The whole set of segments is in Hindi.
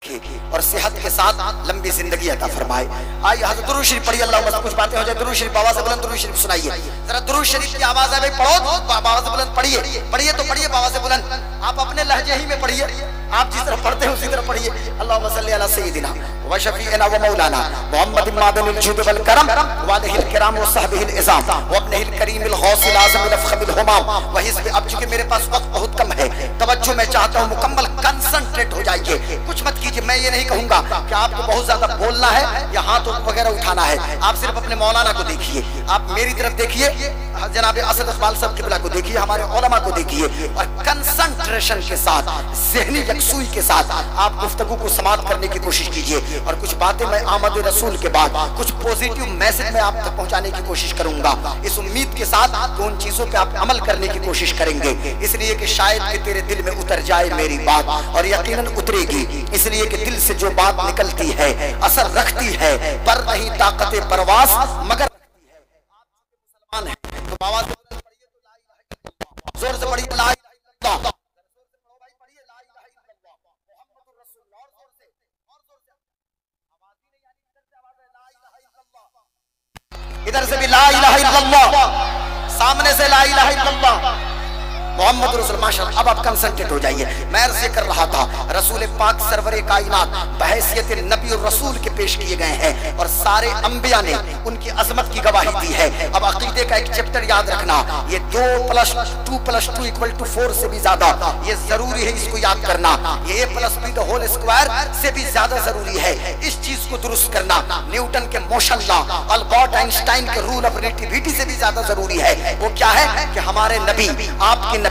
और सेहत के साथ लंबी जिंदगी अता फरमाए। आइए हज़रत दुरूद शरीफ पढ़िए, अल्लाह बस कुछ बातें हो जाए। दुरूद शरीफ आवाज़ बुलंद दुरूद शरीफ सुनाइए जरा। दुरूद शरीफ की आवाज़ है भाई, पढ़ो आवाज़ बुलंद, पढ़िए पढ़िए तो पढ़िए आवाज़ बुलंद। आप अपने लहजे ही में पढ़िए, आप जिस तरह पढ़ते हैं उसी तरह पढ़िए। अल्लाहुम्मा सल्ली अला सय्यिदिना व शफीअना व मौलाना मुहम्मद मादनिल जुद वल करम व अलैहिल किराम व सहबिहिल इज़ाम व अपनिल करीमिल गौसिल आज़मिल अफ़ख़मिल हुमाम व हिस्ब। अब चूंकि मेरे पास वक्त बहुत कम है, तवज्जो मैं चाहता हूँ मुकम्मल कंसंट्रेट हो जाइए, कुछ मत कीजिए। मैं ये नहीं कहूँगा कि आपको बहुत ज्यादा बोलना है या हाथ वगैरह उठाना है। आप सिर्फ अपने मौलाना को देखिए, आप मेरी तरफ देखिए, जनाब असद इक़बाल साहब क़िबला को देखिए, हमारे उलमा को देखिए और कंसंट्रेशन के साथ, ज़हनी यकसूई के साथ आप गुफ्तगू को समाप्त करने की कोशिश कीजिए। और कुछ बातें मैं आमद रसूल के बाद कुछ पॉजिटिव मैसेज मैं आप तक पहुंचाने की कोशिश करूंगा, इस उम्मीद के साथ कि उन चीजों पे आप अमल करने की कोशिश करेंगे, इसलिए कि शायद कि तेरे दिल में उतर जाए मेरी बात, और यकीनन उतरेगी, इसलिए कि दिल से जो बात निकलती है असर रखती है, पर नहीं ताकत परवास मगर मुसलमान है। तो आवाज जोर से पढ़िए, ला इलाहा इल्लल्लाह। इधर से भी ला इलाहा इल्लल्लाह, सामने से ला इलाहा इल्लल्लाह मोहम्मद रसूल। माशाअल्लाह, अब आप कंसंट्रेट हो जाइए। मैं अर्ज़ कर रहा था रसूल पाक सरवरे कायनात बहैसियत नबी और रसूल के पेश किए गए हैं और सारे अंबिया ने उनकी अजमत की गवाही दी है। अब अकीदे का एक चैप्टर याद रखना, ये 2+2=4 से भी ज्यादा ये जरूरी है, इसको याद करना। ये a+b द होल स्क्वायर से भी ज्यादा जरूरी है। इस चीज को दुरुस्त करना न्यूटन के मोशन लॉ, अल्बर्ट आइंस्टाइन के रूल ऑफ रिलेटिविटी से भी ज्यादा जरूरी है। वो क्या है कि हमारे नबी, आपके नबी,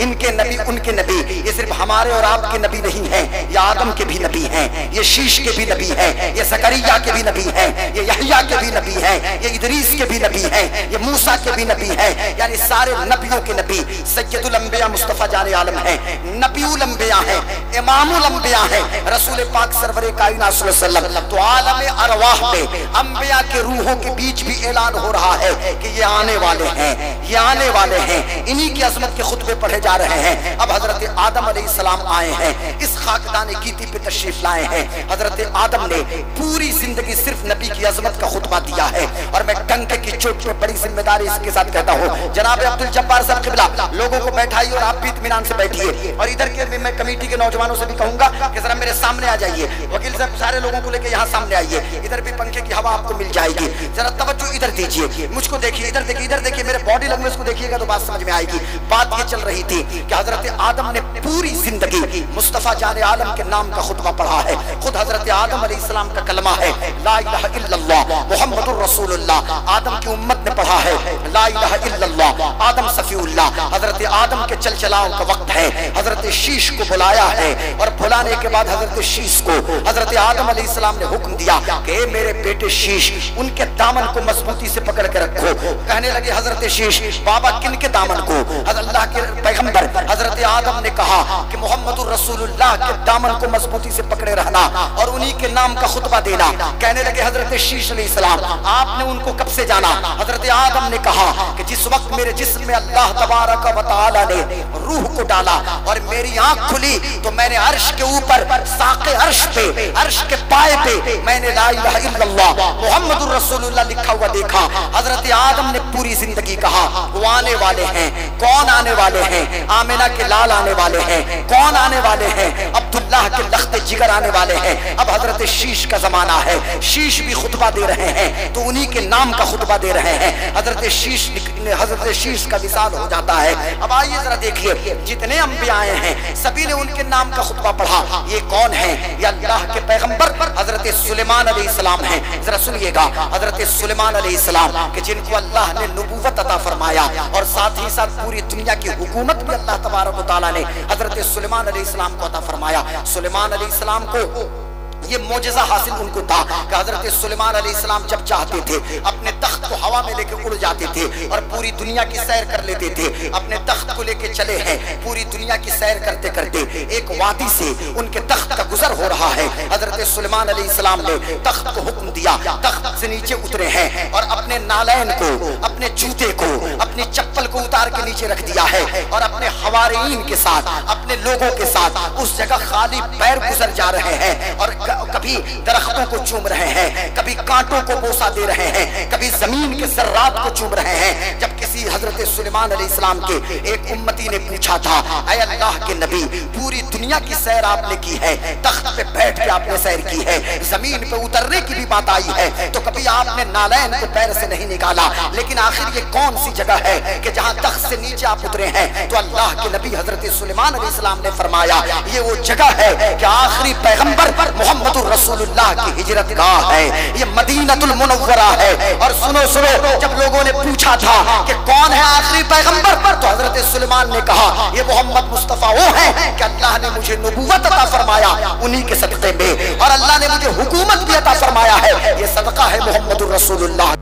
इनके नबी, उनके नबी, ये सिर्फ हमारे और आपके नबी नहीं हैं, ये आदम के भी नबी हैं, ये शीश के भी नबी हैं, ये ज़करिया के भी नबी हैं, ये यहया के भी नबी हैं, ये इदरीस के भी नबी हैं, ये मूसा के भी नबी हैं, यानी सारे नबियों के नबी। सैयदुल अंबिया मुस्तफा जाने आलम है, नबीउल अंबिया है, इमामुल अंबिया है रसूल पाक सरवरे कायनात सल्लल्लाहु अलैहि वसल्लम। तो आलम अरवाह में अंबिया के रूहों के बीच भी ऐलान हो रहा है कि ये आने वाले हैं, ये आने वाले हैं, इन्हीं की अजमत के खुतबे पढ़े जा रहे हैं। अब हजरत आदम अलैहिस्सलाम आए हैं, इस खाकदान गीती पे तशरीफ लाए हैं। हजरत आदम ने पूरी जिंदगी सिर्फ नबी की अजमत का खुतबा दिया है और मैं डंके की चोट पे बड़ी जिम्मेदारी इसके साथ कहता हूँ, जनाब अब्दुल जब्बार साहब क़िबला लोगों को बैठाइए और आप भी इत्मीनान से बैठिए। और इधर के भी मैं कमेटी के नौजवानों से भी कहूंगा कि जरा मेरे सामने आ जाइए, वकील साहब सारे लोगों को लेकर यहाँ सामने आइए, इधर भी पंखे की हवा आपको मिल जाएगी। जरा तवज्जो इधर दीजिए, मुझको देखिए, इधर देखिए, इधर देखिए, मेरे बॉडी लैंग्वेज को देखिएगा तो बात समझ में आएगी। बात ये चल रही थी कि हजरत आदम ने पूरी जिंदगी मुस्तफा जाने आलम के नाम का खुतबा पढ़ा है। खुद हजरत आदम अलैहिस्सलाम का कलमा है ला इलाहा इल्लल्लाह मुहम्मदुर रसूलुल्लाह। आदम की उम्मत ने पढ़ा है ला इलाहा इल्लल्लाह, आदम सफीउल्लाह। हजरत आदम के चलचलाओं का वक्त है, हजरत शीश को बुलाया है और बुलाने के बाद हजरत शीश को हजरत आदम अलैहिस्सलाम ने हुक्म दिया कि मेरे बेटे शीश, उनके दामन को मजबूती से पकड़ के रखो। कहने लगे हजरत शीश, बाबा किन के दामन को? अल्लाह के पैगंबर हजरत आदम ने कहा कि मोहम्मदुर रसूलुल्लाह के दामन को मजबूती से पकड़े रहना और उन्हीं के नाम का खुतबा देना। कहने लगे हजरत शीश अलैहिस्सलाम, आपने उनको कब से जाना? हजरत आदम ने कहा कि जिस वक्त मेरे जिस्म में अल्लाह तबारक व तआला ने रूह को डाला और मेरी आंख खुली तो मैंने अर्श के ऊपर साक़े अर्श पे, अर्श के पाए पे मैंने ला इलाहा इल्लल्लाह मुहम्मदुर रसूलुल्लाह लिखा हुआ देखा। हजरत आदम ने पूरी जिंदगी कहा वो आने वाले हैं। कौन आने वाले हैं? आमिना के लाल आने वाले हैं। कौन आने वाले हैं? अब्दुल्लाह के लख्ते जिगर आने वाले हैं। अब हजरत शीश का जमाना है, शीश भी खुतबा दे रहे हैं तो उन्हीं के नाम का खुतबा दे रहे हैं। हजरत शीश का विसाल हो जाता है। अब आइए जरा देखिए, जितने अंबिया आए हैं सभी ने उनके नाम का खुतबा पढ़ा। ये कौन है? ये अल्लाह के पैगंबर हजरत सुलेमान अलैहिस्सलाम हैं। जरा सुनिएगा, हजरत सुलेमान अलैहिस्सलाम के जिनको अल्लाह ने नबूवत अता फरमाया और साथ ही साथ पूरी दुनिया की हुकूमत भी अल्लाह तबारक व तआला ने हजरत सुलेमान अलैहिस्सलाम को अता फरमाया। सुलेमान अलैहिस्सलाम को ये मोजज़ा हासिल उनको था कि हजरत सुलेमान अलैहिस्सलाम जब चाहते थे अपने तख्त को हवा में लेकर उड़ जाते थे और पूरी दुनिया की सैर कर लेते थे। अपने तख्त को लेकर चले हैं, पूरी दुनिया की सैर करते करते एक वादी से उनके तख्त का गुजर हो रहा है। हजरत हजरत सुलेमान अलैहिस्सलाम ने तख्त को हुक्म दिया, तख्त से नीचे उतरे हैं और अपने नालैन को, अपने जूते को, अपनी चप्पल को उतार के नीचे रख दिया है और अपने हवारीन के साथ, अपने लोगों के साथ उस जगह खाली पैर गुजर जा रहे हैं और कभी दरख्तों को चूम रहे हैं, कभी कांटों को बोसा दे रहे हैं, कभी जमीन के जर्रात को चूम रहे हैं। जब किसी हजरत सुलेमान अलैहिस्सलाम के एक उम्मती ने पूछा था, ऐ अल्लाह के नबी, पूरी दुनिया की सैर आपने की है, तख्त पे बैठ के आपने सैर की है, जमीन पे उतरने की भी बात आई है, तो कभी आपने नालैन को पैर से नहीं निकाला, लेकिन आखिर ये कौन सी जगह है कि जहां तख्त से नीचे आप उतरे हैं? तो अल्लाह के नबी हजरत सुलेमान अलैहिस्सलाम ने फरमाया, ये वो जगह है कि आखिरी पैगंबर मोहम्मदुर रसूलुल्लाह की हिजरत गाह है, ये मदीनतुल मुनव्वरा है। और सुनो सुनो, जब लोगों ने पूछा था कि कौन है आखिरी पैगंबर, तो हजरत सुलेमान ने कहा, ये मोहम्मद मुस्तफा वो है कि अल्लाह ने मुझे नबूवत अता फरमाया उन्हीं के सदक़े में, और अल्लाह ने मुझे हुकूमत भी अता फरमाया है, ये सदका है मोहम्मदुर रसूलुल्लाह।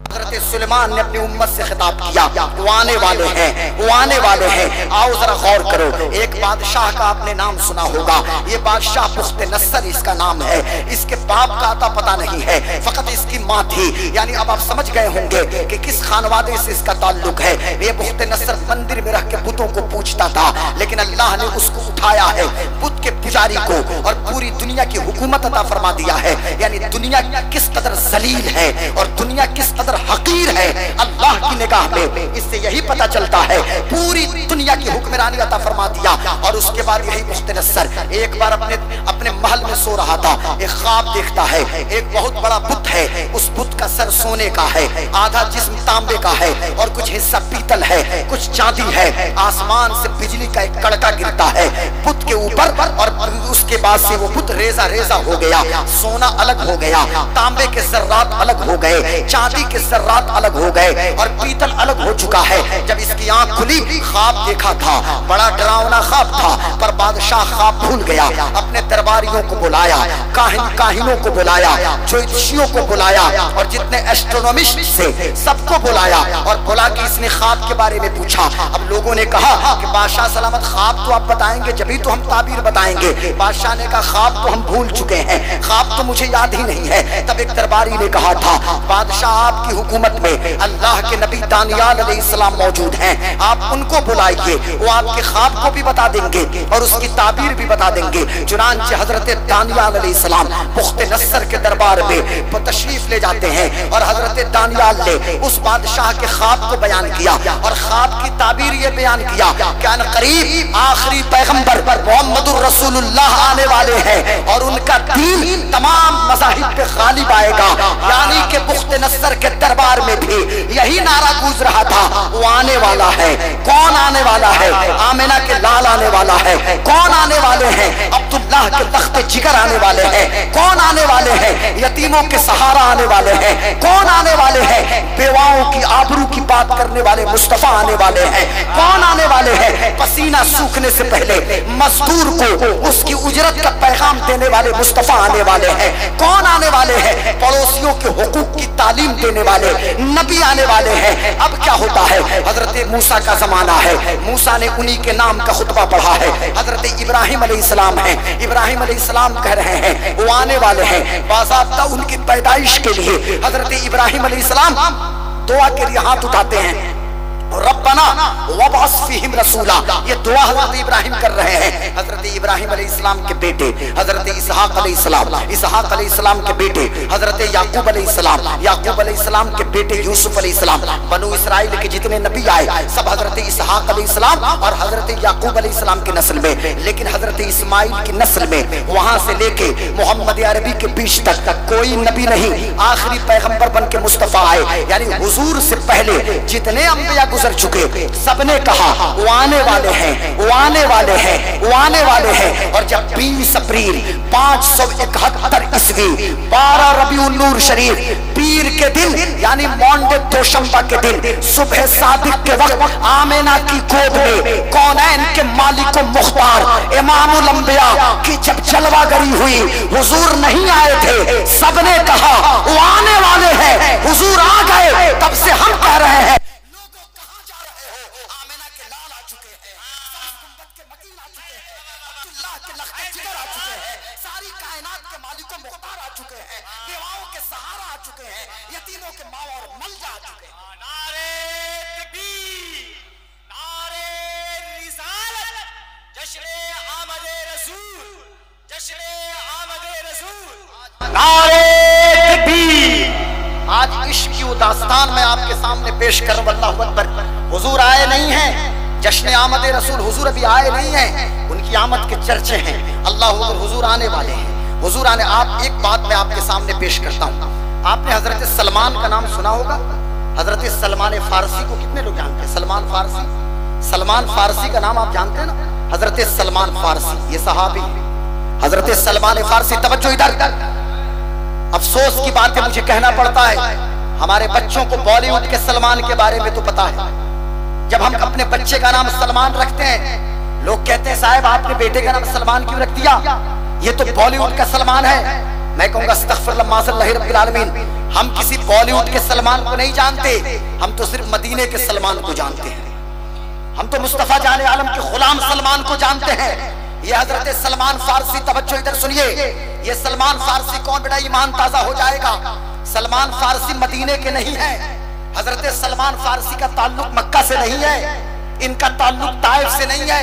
हजरत सुलेमान ने अपनी उम्मत से खिताब किया, वो आने वाले हैं, वो आने वाले हैं। आओ जरा गौर करो, एक बादशाह का आपने नाम सुना होगा, ये बादशाह पुख्त नस्र इसका नाम है, इसके बाप का आता पता नहीं है, फकत इसकी माँ थी। यानी अब आप समझ गए होंगे कि किस खानवादे से इसका ताल्लुक है। ये पुख्त नस्र मंदिर में रख के बुतों को पूछता था, लेकिन अल्लाह ने उसको उठाया है, बुत के पुजारी को, और पूरी दुनिया की हुकूमत अता फरमा दिया है। यानी दुनिया किस कदर जलील है और दुनिया किस कदर हकीर है अल्लाह की निगाह में, इससे यही पता चलता है। पूरी दुनिया की हुक्मरानी अता फरमा दिया। और उसके बाद यही पुख्त नस्र एक बार अपने महल में सो रहा था, एक ख्वाब देखता है, एक बहुत बड़ा बुत है, उस बुत का सर सोने का है, आधा जिस्म तांबे का है और कुछ हिस्सा पीतल है, कुछ चांदी है। आसमान से बिजली का एक कड़का गिरता है बुत के ऊपर, और उसके बाद से वो बुत रेजा रेजा हो गया, सोना अलग हो गया, तांबे के जर्रात अलग हो गए, चांदी के जर्रात अलग हो गए और पीतल अलग हो चुका है। जब इसकी आंख खुली, ख्वाब देखा था, बड़ा डरावना ख्वाब था, पर बादशाह ख्वाब भूल गया। अपने दरबारियों को बुलाया, काहिनों को बुलाया, ज्योतिषियों को बुलाया और जितने एस्ट्रोनॉमिस्ट से सबको बुलाया और बुला के इसने ख्वाब के बारे में पूछा। अब लोगों ने कहा कि बादशाह सलामत, ख्वाब तो आप बताएंगे जभी तो हम ताबीर बताएंगे। बादशाह ने कहा, ख्वाब तो हम भूल चुके हैं, ख्वाब तो मुझे याद ही नहीं है। तब एक दरबारी ने कहा था, बादशाह आपकी हुकूमत में अल्लाह के नबी दानियाल अलैहिस्सलाम मौजूद हैं, आप उनको बुलाइए, वो आपके ख्वाब को भी बता देंगे और उसकी ताबीर भी बता देंगे। चुनांचे हजरत दानियाल अलैहिस्सलाम पुख्त नस्र के दरबार में तशरीफ ले जाते हैं और हजरत दानियाल ने उस बादशाह के ख्वाब को बयान किया और ख्वाब की ताबीर ये बयान किया कि अन करीब आखिरी पैगंबर मोहम्मदुर रसूलुल्लाह आने वाले हैं और उनका दीन तमाम मज़ाहिब पे गालिब आएगा। यानी कि पुख्त नस्र के दरबार में भी यही नारा गूंज रहा था, वो आने वाला है। कौन आने वाला है? आमिना के लाल आने वाला है। कौन आने वाले हैं? अब्दुल्लाह के तख्ते जिगर आने वाले हैं। कौन आने वाले हैं? यतीमों के सहारा आने वाले हैं। कौन आने वाले हैं? बेवाओं की आबरू की बात करने वाले मुस्तफा आने वाले हैं। कौन आने वाले हैं? पसीना सूखने से पहले मजदूर को उसकी उजरत का पैगाम देने वाले मुस्तफा आने वाले हैं। कौन आने वाले हैं? पड़ोसियों के हुकूक की तालीम देने वाले नबी आने वाले हैं। अब क्या होता है? हजरत मूसा का जमाना है, मूसा ने उन्हीं के नाम का खुतबा पढ़ा है। हजरत इब्राहिम अलैहिस्सलाम है, इब्राहिम अलैहिस्सलाम कह रहे हैं वो आने वाले हैं। बाज़ाब्ता उनकी पैदाइश के लिए हजरत इब्राहिम अलैहिस्सलाम दुआ के लिए हाथ उठाते हैं, रब्बना वबअस फीहिम रसूला। ये दुआ हजरत इब्राहिम कर रहे हैं। हजरत इब्राहिम अलैहिस्सलाम के बेटे हजरत इसहाक अलैहिस्सलाम, इसहाक अलैहिस्सलाम के बेटे हजरत याकूब अलैहिस्सलाम, याकूब अलैहिस्सलाम के बेटे यूसुफ अलैहिस्सलाम। बनु इस्राइल के जितने नबी आए सब हजरत इसहाक अलैहिस्सलाम और हजरत याकूब अलैहिस्सलाम की नस्ल में। लेकिन हजरत इस्माइल की नस्ल में वहां से लेके मोहम्मद अरबी के बीच तक कोई नबी नहीं, आखिरी पैगंबर बन के मुस्तफा आए। यानी हुजूर से पहले जितने अंबिया गुजर चुके सबने कहा वो आने वाले हैं, वो आने वाले हैं, वो आने वाले हैं। और जब 20 अप्रैल 571 ईस्वी 12 रबीउल नूर शरीफ पीर के दिन यानी मॉन्डे दोशंबा के दिन सुबह सादिक के वक्त आमिना की गोद में कौनैन के मालिक मुख्तार इमामुल अंबिया की जब जलवागरी हुई, हुजूर नहीं आए थे, सबने कहा वो आने वाले हैं, हुजूर आ गए। तब से हम कह रहे हैं सारी कायनात के मालिकों को मुख्तार आ चुके हैं, बेवाओं के सहारा आ चुके हैं, यतीमों के माँ और मलजा आ चुके हैं। नारे तकबीर, नारे रिसालत, जश्न आमदे रसूल, जश्न आमदे रसूल, नारे तकबीर। आज इश्क की दास्तान मैं आपके सामने पेश कर अल्लाहु अकबर। हुजूर आए नहीं हैं, जश्न आमद रसूल, हुजूर अभी आए नहीं हैं, उनकी आमद के चर्चे हैं। अल्लाहु अकबर, हुजूर आने वाले हैं, हुजूर आने। आप एक बात मैं आपके सामने पेश करता हूँ। आपने हजरत सलमान का नाम सुना होगा। हजरत सलमान फारसी को कितने लोग जानते हैं? सलमान फारसी, सलमान फारसी का नाम आप जानते हैं ना? हजरत सलमान फारसी ये सहाबी, हजरत सलमान फारसी। तवज्जो इधर। अफसोस की बात है, मुझे कहना पड़ता है, हमारे बच्चों को बॉलीवुड के सलमान के बारे में तो पता है। जब हम अपने बच्चे का नाम सलमान रखते हैं, लोग कहते हैं साहब आपने बेटे का नाम सलमान क्यों रख दिया? ये तो बॉलीवुड का सलमान है। मैं कहूंगा अस्तगफिरुल्लाह माज़ल्लाहि रब्बिल आलमीन, हम किसी बॉलीवुड के सलमान को नहीं जानते, हम तो सिर्फ मदीने के सलमान को जानते हैं। हम तो मुस्तफा जाने आलम के गुलाम सलमान को जानते हैं। ये हजरत सलमान फारसी, तवज्जो इधर सुनिए। ये सलमान फारसी कौन? बेटा ईमान ताजा हो जाएगा। सलमान फारसी मदीने के नहीं है। हजरत सलमान फारसी का ताल्लुक मक्का से नहीं है, इनका ताल्लुक ताइफ से नहीं है,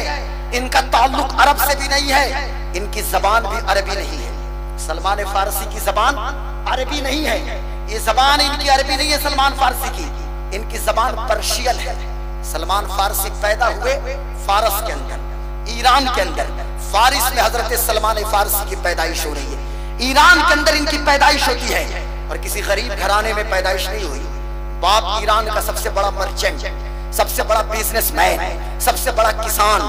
इनका ताल्लुक अरब से भी नहीं है, इनकी जबान भी अरबी नहीं है। सलमान फारसी की जबान अरबी नहीं है, ये जबान इनकी अरबी नहीं है सलमान फारसी की, इनकी जबान पर्शियन है। सलमान फारसी पैदा हुए फारस के अंदर, ईरान के अंदर। फारिस में हजरत सलमान फारसी की पैदाइश हो रही है, ईरान के अंदर इनकी पैदाइश होती है, और किसी गरीब घराने में पैदाइश नहीं हुई। बाप ईरान का सबसे बड़ा मर्चेंट, सबसे बड़ा बिजनेसमैन, सबसे बड़ा किसान,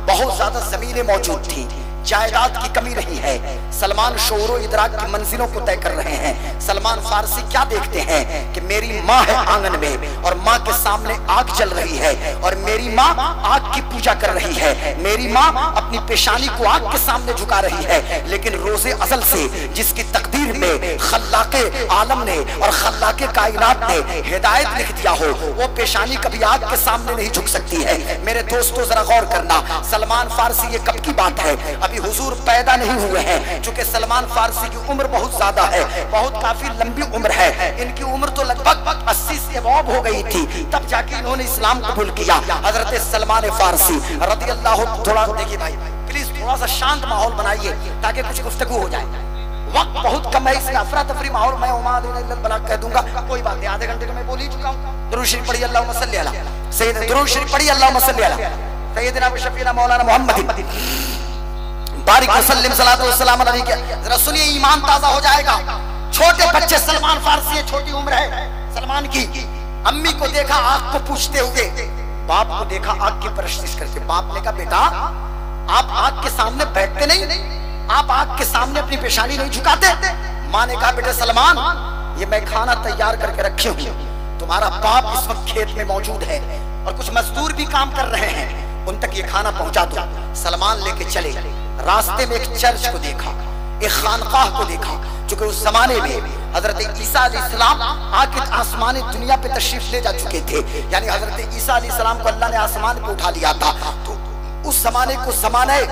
बहुत ज्यादा जमीनें मौजूद थी, जायदाद की कमी नहीं है। सलमान शोरो इदराक की मंजिलों को तय कर रहे हैं। सलमान फारसी क्या देखते हैं कि मेरी माँ है आंगन में और माँ के सामने आग जल रही है और मेरी माँ आग की पूजा कर रही है, मेरी माँ अपनी पेशानी को आग के सामने झुका रही है। लेकिन रोजे अज़ल से जिसकी तकदीर में खल्लाके आलम ने और खल्लाके कायनात ने हिदायत लिख दिया हो, वो पेशानी कभी आग के सामने नहीं झुक सकती है। मेरे दोस्तों जरा गौर करना, सलमान फारसी ये कब की बात है? अभी हुजूर पैदा नहीं हुए हैं। चूंकि सलमान फारसी की उम्र बहुत ज्यादा है, बहुत काफी लंबी उम्र है, इनकी उम्र तो लगभग 80 से अबव हो गई थी, तब जाके इन्होंने इस्लाम कबूल किया। हजरत सलमान फारसी रज़ी अल्लाह, थोड़ा देखिए भाई प्लीज, थोड़ा सा शांत माहौल बनाइए ताकि कुछ गुफ्तगू हो जाए। वक्त बहुत कम है, इसलिए अफरा तफरी माहौल मैं उमा बलाग कह दूंगा, कोई बात नहीं, आधे घंटे का मैं बोल ही चुका हूँ। दुरूद शरीफ पढ़िए, अल्लाहुम्मा सल्ली अला सय्यिदना, दुरूद शरीफ पढ़िए, अल्लाहुम्मा सल्ली अला सय्यिदना व शफीना मौलाना मोहम्मद बारिक वसल्लम सलातो वस्सलाम अलैहि। जरा सुनिए, ईमान ताजा हो जाएगा। छोटे बच्चे, सलमान फारसी है, छोटी उम्र है सलमान की। अम्मी को देखा आग को पूछते हुए, बाप को देखा आग की परस्तिश करते। बाप ने कहा बेटा आप आग के सामने बैठते नहीं, आप आग के सामने अपनी पेशानी नहीं झुकाते। माँ ने कहा बेटा सलमान, ये मैं खाना तैयार करके रखी हूँ, तुम्हारा बाप इस वक्त खेत में मौजूद है और कुछ मजदूर भी काम कर रहे हैं, उन तक ये खाना पहुंचा दो। सलमान लेके चले, रास्ते में एक चर्च को देखा, एक खानकाह को देखा, क्योंकि उस जमाने में हजरत ईसा अलैहिस्सलाम आके आसमानी दुनिया पे तशरीफ ले जा चुके थे। यानी हजरत ईसा अलैहिस्सलाम को अल्लाह ने आसमान पे उठा लिया था। तो उस जमाने को जमाने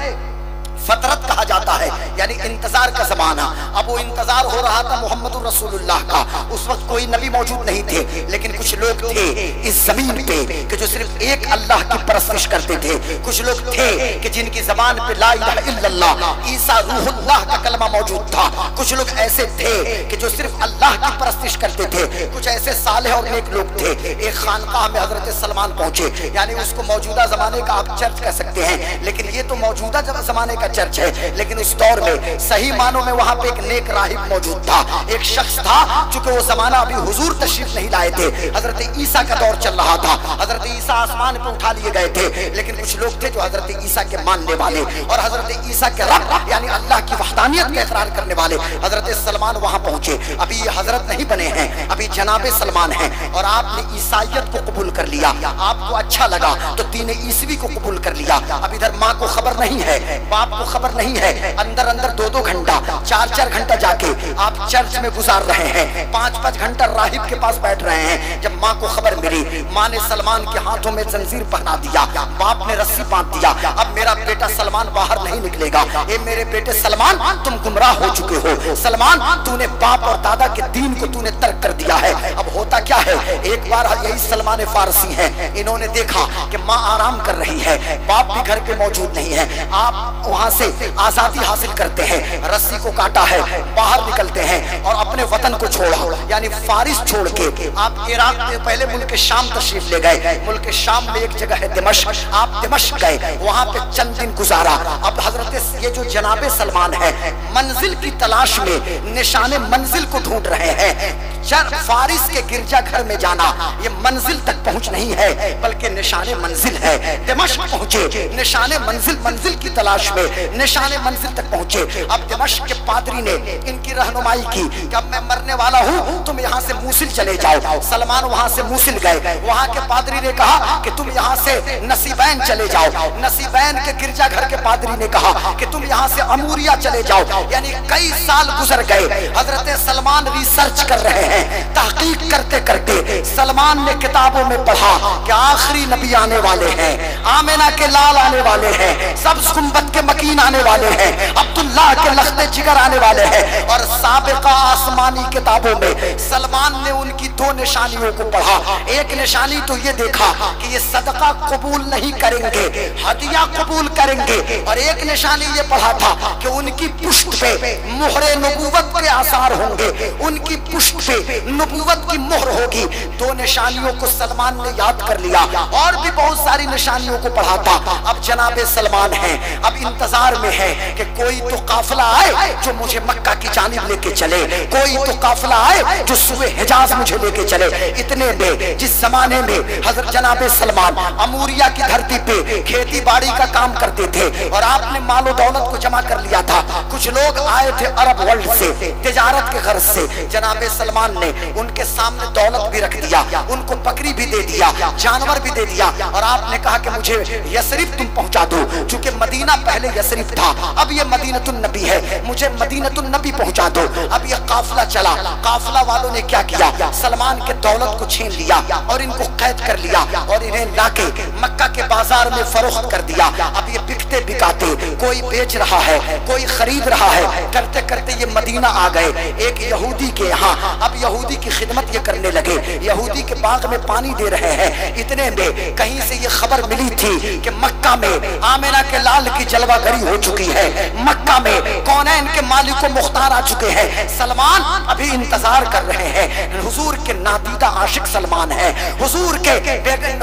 फतरत कहा जाता है, यानी इंतजार का जमाना। अब वो इंतजार हो रहा था मोहम्मद रसूलुल्लाह का। उस वक्त कोई नबी मौजूद नहीं थे, लेकिन कुछ लोग थे इस जमीन पे कि जो सिर्फ एक अल्लाह की परस्तिश करते थे। कुछ लोग थे कि जिनकी जबान पे ला इलाहा इल्लल्लाह ईसा रूहुल्लाह का कलमा मौजूद था। कुछ लोग ऐसे थे कि जो सिर्फ अल्लाह की परस्तिश करते थे। कुछ ऐसे सालेह और नेक लोग थे। एक खानकाह में हजरत सलमान पहुंचे, यानी उसको मौजूदा जमाने का आप चर्च कह सकते हैं, लेकिन ये तो मौजूदा जमाने का चर्च है। लेकिन उस दौर में सही मानों में वहां पे एक नेक राहिब मौजूद था, एक शख्स था। चूंकि वो जमाना अभी हुजूर तशरीफ नहीं लाए थे, हजरत ईसा का दौर चल रहा था, हजरत ईसा आसमान पे उठा लिए गए थे। लेकिन कुछ लोग थे जो हजरत ईसा के मानने वाले और हजरत ईसा के रब यानी अल्लाह की वहदानियत का इकरार करने वाले। हजरत सलमान वहां पहुंचे। अभी ये हजरत नहीं बने हैं, अभी जनाबे सलमान हैं, और आपने ईसाइयत को कबूल कर लिया। आपको अच्छा लगा तो दीन ईसवी को कबूल कर लिया। अब इधर माँ को खबर नहीं है, बाप को खबर नहीं है, अंदर अंदर 2-2 घंटा 4-4 घंटा जाके आप चर्च में गुजार रहे हैं, 5-5 घंटा राहिब के पास बैठ रहे हैं। जब माँ को खबर मिली, माँ ने सलमान के हाथों में जंजीर पहना दिया, बाप ने रस्सी बांध दिया। अब मेरा बेटा सलमान बाहर नहीं निकलेगा। ये मेरे बेटे सलमान, तुम गुमराह हो चुके हो, सलमान तूने बाप और दादा के दीन को तूने तर्क कर दिया है। अब होता क्या है, एक बार यही सलमान फारसी हैं, इन्होंने देखा कि माँ आराम कर रही है, बाप भी घर पे मौजूद नहीं है। आप वहां से आजादी हासिल करते हैं, रस्सी को काटा है, बाहर निकलते हैं और अपने वतन को छोड़ा, यानी फारिस छोड़ के आप इराक में पहले मुल्क शाम तशरीफ ले गए। मुल्क शाम में एक जगह है दिमश्क, आप दिमश्क गए, वहां पे चंद दिन गुजारा। अब हजरत ये जो जनाबे सलमान है मंजिल की तलाश में निशाने मंजिल को ढूंढ रहे हैं। फारिस के गिरजा घर में जाना ये मंजिल तक पहुंच नहीं है बल्कि निशाने मंजिल है। दिमश्क पहुंचे, निशाने मंजिल, मंजिल की तलाश में निशाने मंजिल तक पहुंचे। अब दिमश्क के पादरी ने इनकी रहनुमाई की कि अब मैं मरने वाला हूं, तुम यहाँ से मूसिल चले जाओ। सलमान वहां से मूसिल गए, वहां के पादरी ने कहा कि तुम यहाँ से नसीबैन चले जाओ। नसीबैन के गिरजा घर के पादरी ने कहा कि तुम यहाँ से अमूरिया चले जाओ। यानी कई साल गुजर गए, हजरत सलमान रिसर्च कर रहे हैं, तहकीक करते करते सलमान ने किताबों में पढ़ा कि आखिरी नबी आने वाले हैं, आमिना के लाल आने वाले हैं, सब्ज़ गुंबद के मकीन आने वाले हैं, अब्दुल्लाह के लख्ते जिगर आने वाले हैं। और साबिका आसमानी किताबों में सलमान ने उनकी दो निशानियों को पढ़ा। एक निशानी तो ये देखा कि ये सदका कबूल नहीं करेंगे, हदिया कबूल करेंगे। और एक निशानी ये पढ़ा था कि उनकी पुष्ट पे मोहरे नबूवत के आसार होंगे, उनकी पुष्ट पे नबूवत की मोहर होगी। दो निशानियों को सलमान ने याद कर लिया और भी बहुत सारी निशानियों को पढ़ा था। अब जनाबे सलमान हैं, अब इंतजार में है कि कोई तो काफिला आए जो मुझे मक्का की जानिब लेके चले, कोई तो काफिला आए जो सुबह हिजाज मुझे लेके चले। इतने में जिस जमाने में हजरत जनाबे सलमान अमूरिया की धरती पे खेती बाड़ी का काम करते थे और आपने मालो दौलत को जमा कर लिया था, कुछ लोग आए थे अरब वर्ल्ड से तिजारत के गर्ज से। जनाबे सलमान ने उनके सामने दौलत भी रख दिया, उनको बकरी भी दे दिया, जानवर भी दे दिया। और आपने कहा कि मुझे यसरिफ तुम पहुंचा दो, क्योंकि मदीना पहले यसरिफ था, अब ये मदीनतुन नबी है, मुझे मदीनतुन नबी पहुंचा दो। अब ये काफिला चला, काफिला वालों ने क्या किया, सलमान के दौलत को छीन लिया और इनको कैद कर लिया और इन्हें लाके मक्का के बाजार में फरोख्त कर दिया। अब ये बिकते बिकाते, कोई बेच रहा है, कोई खरीद रहा है, करते करते ये मदीना आ गए एक यहूदी के यहाँ। अब यहूदी की खिदमत ये करने लगे, यहूदी के बाग में पानी दे रहे हैं। इतने में कहीं से ये खबर मिली थी कि मक्का में आमिना के लाल की जलवागरी हो चुकी है, मक्का में कौनैन के मालिक को मुख्तार आ चुके हैं। सलमान अभी इंतजार कर रहे हैं, हुजूर के नादीदा आशिक सलमान है, हुजूर के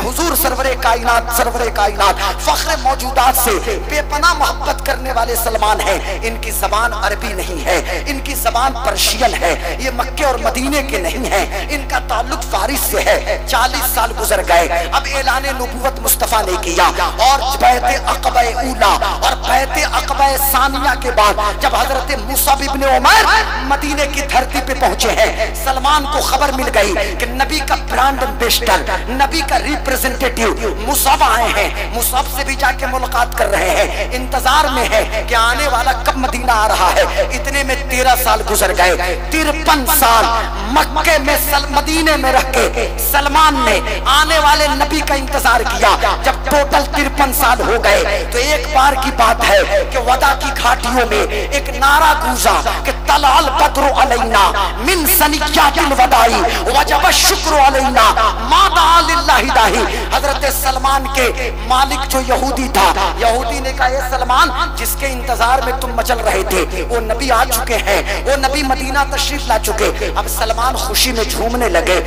हुजूर सरवरे कायनात फख्र मौजूदात से बेपनाह मोहब्बत करने वाले सलमान हैं। इनकी जबान अरबी नहीं है, इनकी जबान पर्शियन है, ये मक्के और मदीने के नहीं है, इनका ताल्लुक फारिस से है। 40 साल गुजर गए, अब ऐलान नबूवत मुस्तफा ने किया और बैते अक़बा ऊला और बैते अक़बा सानिया के बाद जब हजरत मुसअब इब्न उमैर मदीने की धरती पे पहुंचे हैं, सलमान को खबर मिल गई कि नबी का ब्रांड एम्बेसडर, नबी का रिप्रेजेंटेटिव मुसअब आए हैं। मुसअब से भी जाके मुलाकात कर रहे हैं, इंतजार में है कि आने वाला कब मदीना आ रहा है। इतने में 13 साल गुजर गए, 53 साल मक्के में मदीने में रह के सलमान ने आने वाले नबी का इंतजार किया। जब टोटल 53 साल हो गए तो एक बार की बात है कि वदा की घाटियों में एक नारा गूंजा कि तलाल बद्रु अलैना मिन सनियातिल वदाई वजब शुक्र अलैना मादा लिल्लाहि दाही। हजरत सलमान के मालिक जो यहूदी था, यहूदी ने कहा ए सलमान, जिसके इंतजार में तुम मचल रहे थे वो नबी आ चुके हैं, वो नबी मदीना तशरीफ ला चुके। अब सलमान खुशी में झूमने लगे।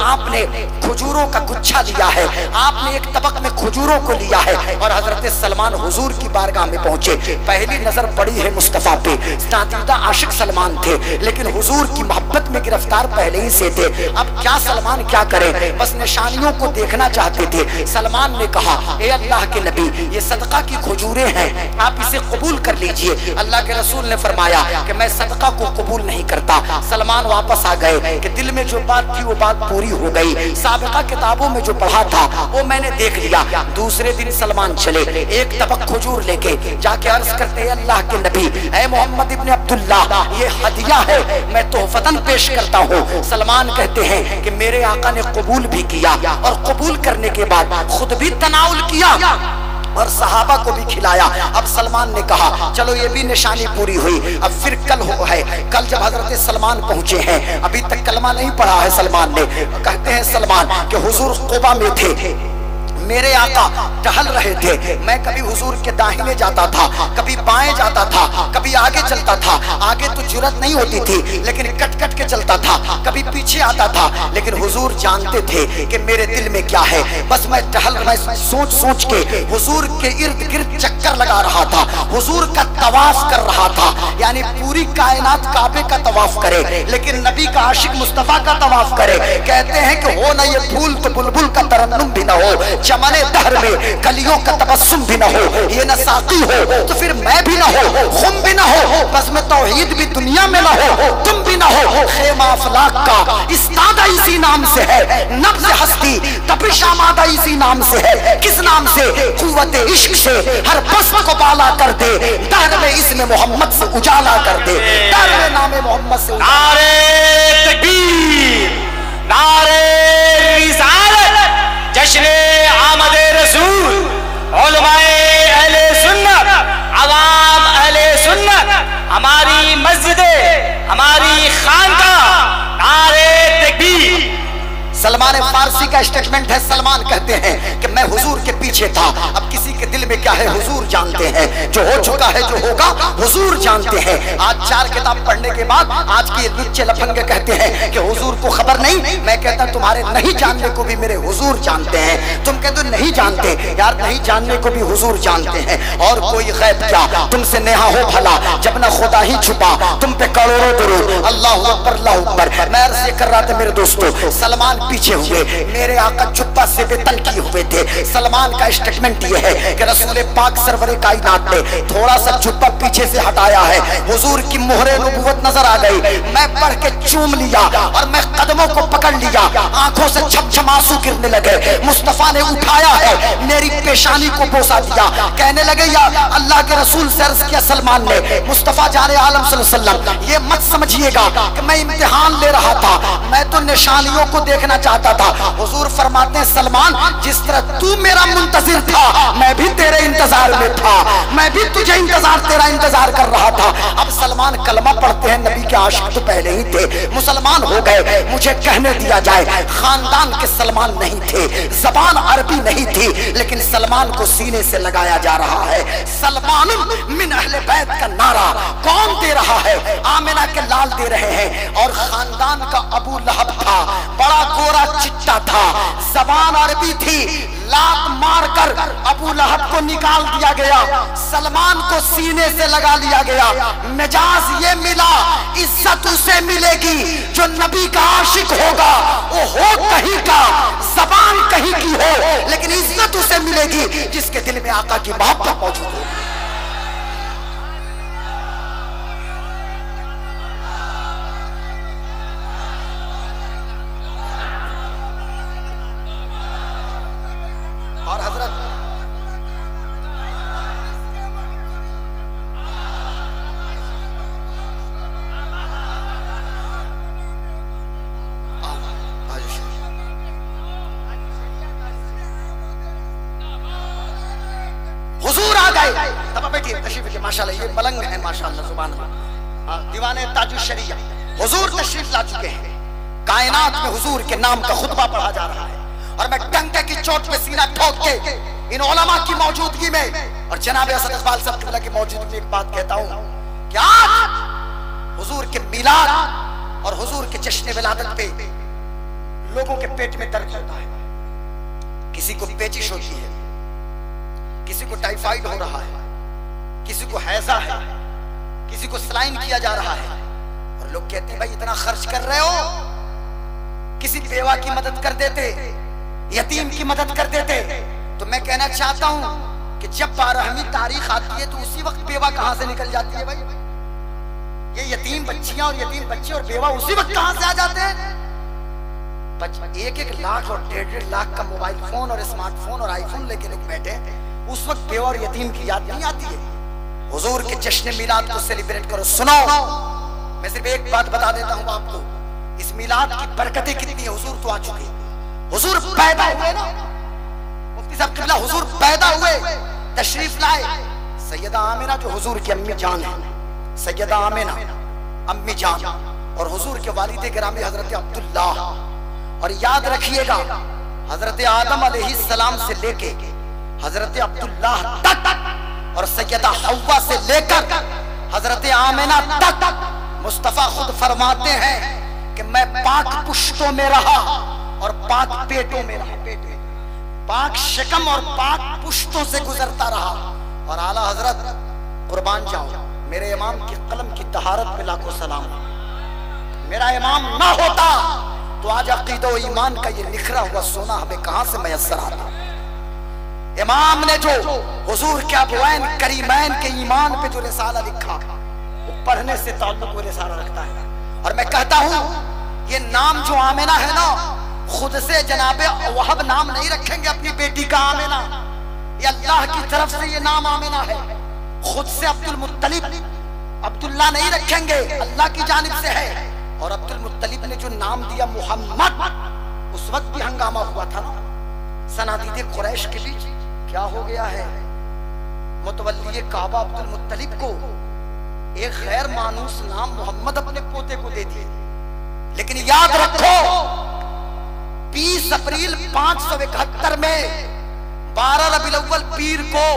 आपने खजूरों का गुच्छा लिया है, आपने एक तबक में खजूरों को लिया है और हजरत सलमान हुजूर की बारगाह में पहुंचे। पहली नजर पड़ी है मुस्तफा पे, नादीदा आशिक सलमान थे, लेकिन हुजूर की मोहब्बत में गिरफ्तार पहले ही से थे। अब क्या सलमान क्या करे, बस निशानियों को देखना चाहते थे। सलमान ने कहा ए अल्लाह के नबी, ये सदका की खजूरें हैं, आप इसे कबूल कर लीजिए। अल्लाह के रसूल ने फरमाया कि मैं सदका को कबूल नहीं करता। सलमान वापस आ गए कि दिल में जो बात थी वो बात पूरी हो गई, साबिका किताबों में जो पढ़ा था वो मैंने देख लिया। दूसरे दिन सलमान चले, एक तबक खजूर लेके जाके अर्ज करते अल्लाह के नबी, ऐ मोहम्मद इब्न अब्दुल्लाह, ये हदिया है, मैं तोहफतन पेश करता हूँ। सलमान कहते हैं कि मेरे आका ने कबूल भी किया और कबूल करने के बाद खुद भी तनाउल किया और सहाबा को भी खिलाया। अब सलमान ने कहा चलो ये भी निशानी पूरी हुई, अब फिर कल कल जब हजरत सलमान पहुंचे हैं, अभी तक कलमा नहीं पढ़ा है सलमान ने, कहते हैं सलमान कि हुजूर कुबा में थे, मेरे आका टहल रहे थे, मैं कभी हुजूर के दाहिने जाता था, कभी बाएं जाता था, कभी आगे चलता था, आगे तो जुर्रत नहीं होती थी लेकिन कट कट के चलता था, कभी पीछे आता था, लेकिन हुजूर जानते थे कि मेरे दिल में क्या है। बस मैं सोच सोच के हुजूर के इर्द गिर्द चक्कर लगा रहा था, हुजूर का तवाफ कर रहा था, यानी पूरी कायनात काबे का तवाफ करे लेकिन नबी का आशिक मुस्तफा का तवाफ करे। कहते हैं कि हो ना ये फूल तो बुलबुल का तरन्नुम भी ना हो, चमने दहर में कलियों का तबस्सुम भी ना हो, ये न साकी हो तो फिर मैं भी ना हो, खुम भी ना हो, बस में तौहीद भी दुनिया में ना हो, तुम भी ना हो। खेमा अफलाक का इस्तादा इसी नाम से है, नब्ज़ हस्ती तपिश आमादा इसी नाम से है। किस नाम से? कुव्वत इश्क से हर बस्म को बाला कर दे, दहर में इसमें मोहम्मद से उजाला कर दे, दहर में नामे मोहम्मद से। नारे तकबीर, नारे रिसालत, जश्ने आमदे रसूल, उलमाए अहले सुन्नत, अवाम अहले सुन्नत, हमारी मस्जिदें, हमारी खानकाह, नारे तकबीर। सलमान फारसी का स्टेटमेंट है, सलमान कहते हैं कि मैं हुजूर के पीछे था। अब किसी के दिल में क्या है हुजूर जानते हैं, जो हो चुका है जो होगा हुजूर जानते हैं। आज 4 किताब पढ़ने के बाद आज के लुच्चे लफंगे कहते हैं कि हुजूर को खबर नहीं। मैं कहता तुम्हारे नहीं जानने को भी मेरे हुजूर जानते हैं। तुम कहते नहीं जानते, यार नहीं जानने को भी हुजूर जानते हैं। और कोई गैब क्या तुमसे नेहा हो भला, जब ना खुदा ही छुपा तुम पे करोड़ों दुरूद। अल्लाहु अकबर अल्लाहु अकबर। मैं अर्ज़ ये कर रहा था मेरे दोस्तों, सलमान पीछे हुए, मेरे आका जुब्बा से बेतन किए हुए थे। सलमान का स्टेटमेंट ये है कि रसूल पाक सरवरे कायनात ने थोड़ा सा जुब्बा पीछे से हटाया है, हुजूर की मोहरे नबुव्वत नजर आ गई। मैं बढ़ के चूम लिया और मैं कदमों को पकड़ लिया, आंखों से झमझम आंसू गिरने लगे। मुस्तफा ने उठाया है, मेरी पेशानी को बोसा दिया, कहने लगे या अल्लाह के रसूल से अर्ज़ किया सलमान ने, मुस्तफा जाने आलम सल्लल्लाहु अलैहि वसल्लम, ये मत समझिएगा कि मैं इम्तिहान ले रहा था, मैं तो निशानियों को देखना चाहता था। हुजूर फरमाते हैं सलमान, जिस तरह तू मेरा मुंतजिर था मैं भी तेरे इंतजार में था, मैं भी तुझे तेरा इंतजार कर रहा था। अब सलमान कलमा पढ़ते हैं, नबी के आशिक तो पहले ही थे, मुसलमान हो गए। मुझे कहने दिया जाए, खानदान के सलमान नहीं थे, जबान अरबी नहीं थी, लेकिन सलमान को सीने से लगाया जा रहा है। सलमान मिन अहले बैत का नारा कौन दे रहा है? आमिना के लाल दे रहे हैं। और खानदान का अबू लहब था, बड़ा गोरा चिट्टा था, जबान अरबी थी, लात मारकर अबू लहब को निकाल दिया गया, सलमान को सीने से लगा लिया गया। मिजाज ये मिला, इज्जत उसे मिलेगी जो नबी का आशिक होगा। वो हो कहीं का, जबान कहीं की हो, लेकिन इज्जत उसे मिलेगी जिसके दिल में आका की मोहब्बत मौजूद हो। और हजरत हुजूर आ गए, तब बैठिए तशरीफ लीजिए। माशाल्लाह ये मलंग है, माशाल्लाह सुभान अल्लाह, दीवाने ताजुश शरिया हुजूर तशरीफ ला चुके हैं। कायनात में हुजूर के नाम का खुतबा पढ़ा जा रहा है और मैं डंके की चोट पे सीना ठोक के इन उलमा की मौजूदगी में और जनाब असद इकबाल साहब की मौजूदगी में एक बात कहता हूं कि आज हुजूर के मिलाद और हुजूर के जश्न विलादत पे लोगों के पेट में दर्द होता है। किसी को पेचिश होती है, किसी को टाइफाइड हो रहा है, किसी को हैजा है, किसी को सलाइन किया जा रहा है। और लोग कहते हैं भाई इतना खर्च कर रहे हो, किसी बेवा की मदद कर देते, यतीम की मदद कर देते। तो मैं कहना चाहता हूं कि जब 12वीं तारीख आती है तो उसी वक्त बेवा कहां से निकल जाती है भाई? ये यतीम बच्चियां और यतीम बच्चे और बेवा उसी वक्त कहां से आ जाते हैं? 1-1 लाख और 1.5 लाख का मोबाइल फोन और स्मार्टफोन और आईफोन लेके लोग बैठे, उस वक्त बेवा और यतीम की याद नहीं आती है। हुजूर के जश्न मिलाद को सेलिब्रेट करो। सुनो, मैं सिर्फ एक बात बता देता हूं आपको, इस मिलाद की बरकतें कितनी है। हुजूर तो आ चुके, हुजूर पैदा हुए ना, मुफ्ती साहब किबला हुजूर पैदा हुए, तशरीफ लाए। सैयदा आमिना जो हुजूर की अम्मी जान है, सैयदा आमिना अम्मी जान और हुजूर के वालिद गिरामी हजरत अब्दुल्ला। और याद रखिएगा हजरत आदम अलैहिस्सलाम से लेके हजरत अब्दुल्ला तक और सैयदा हव्वा से लेकर हजरत आमिना तक मुस्तफा खुद फरमाते हैं कि मैं पाक पुश्तों में रहा और पाक पेटों में रहा, पाक शिकम और पाक पुश्तों से गुजरता रहा। और आला हजरत कुर्बान जाओ मेरे इमाम की कलम की तहारत पे लाखों सलाम। मेरा इमाम ना होता तो आज अकीदो ईमान का ये निखरा हुआ सोना हमें कहां से मैसर आता। इमाम ने जो हुजूर के अबवैन करीमैन के ईमान पे जो रिसाला लिखा वो पढ़ने से ताल्लुक वो रिसाला रखता है। और मैं कहता हूं ये नाम जो आमिना है ना, खुद से जनाबे वहब नाम नहीं रखेंगे अपनी बेटी का आमिना, ये अल्लाह की तरफ से ये नाम आमिना है। खुद से अब्दुल मुत्तलिब अब्दुल्ला नहीं रखेंगे, अल्लाह की जानिब से है। और अब्दुल मुत्तलिब ने जो नाम दिया मोहम्मद, उस वक्त भी हंगामा हुआ था ना सनादीदे कुरैश के बीच। क्या हो गया है, मुतवल्ली काबा अब्दुल मुत्तलिब को एक गैर मानूस नाम मोहम्मद अपने पोते को दे दिए। लेकिन याद रखो 20 अप्रैल 571 में 12 रबीउल अव्वल पीर को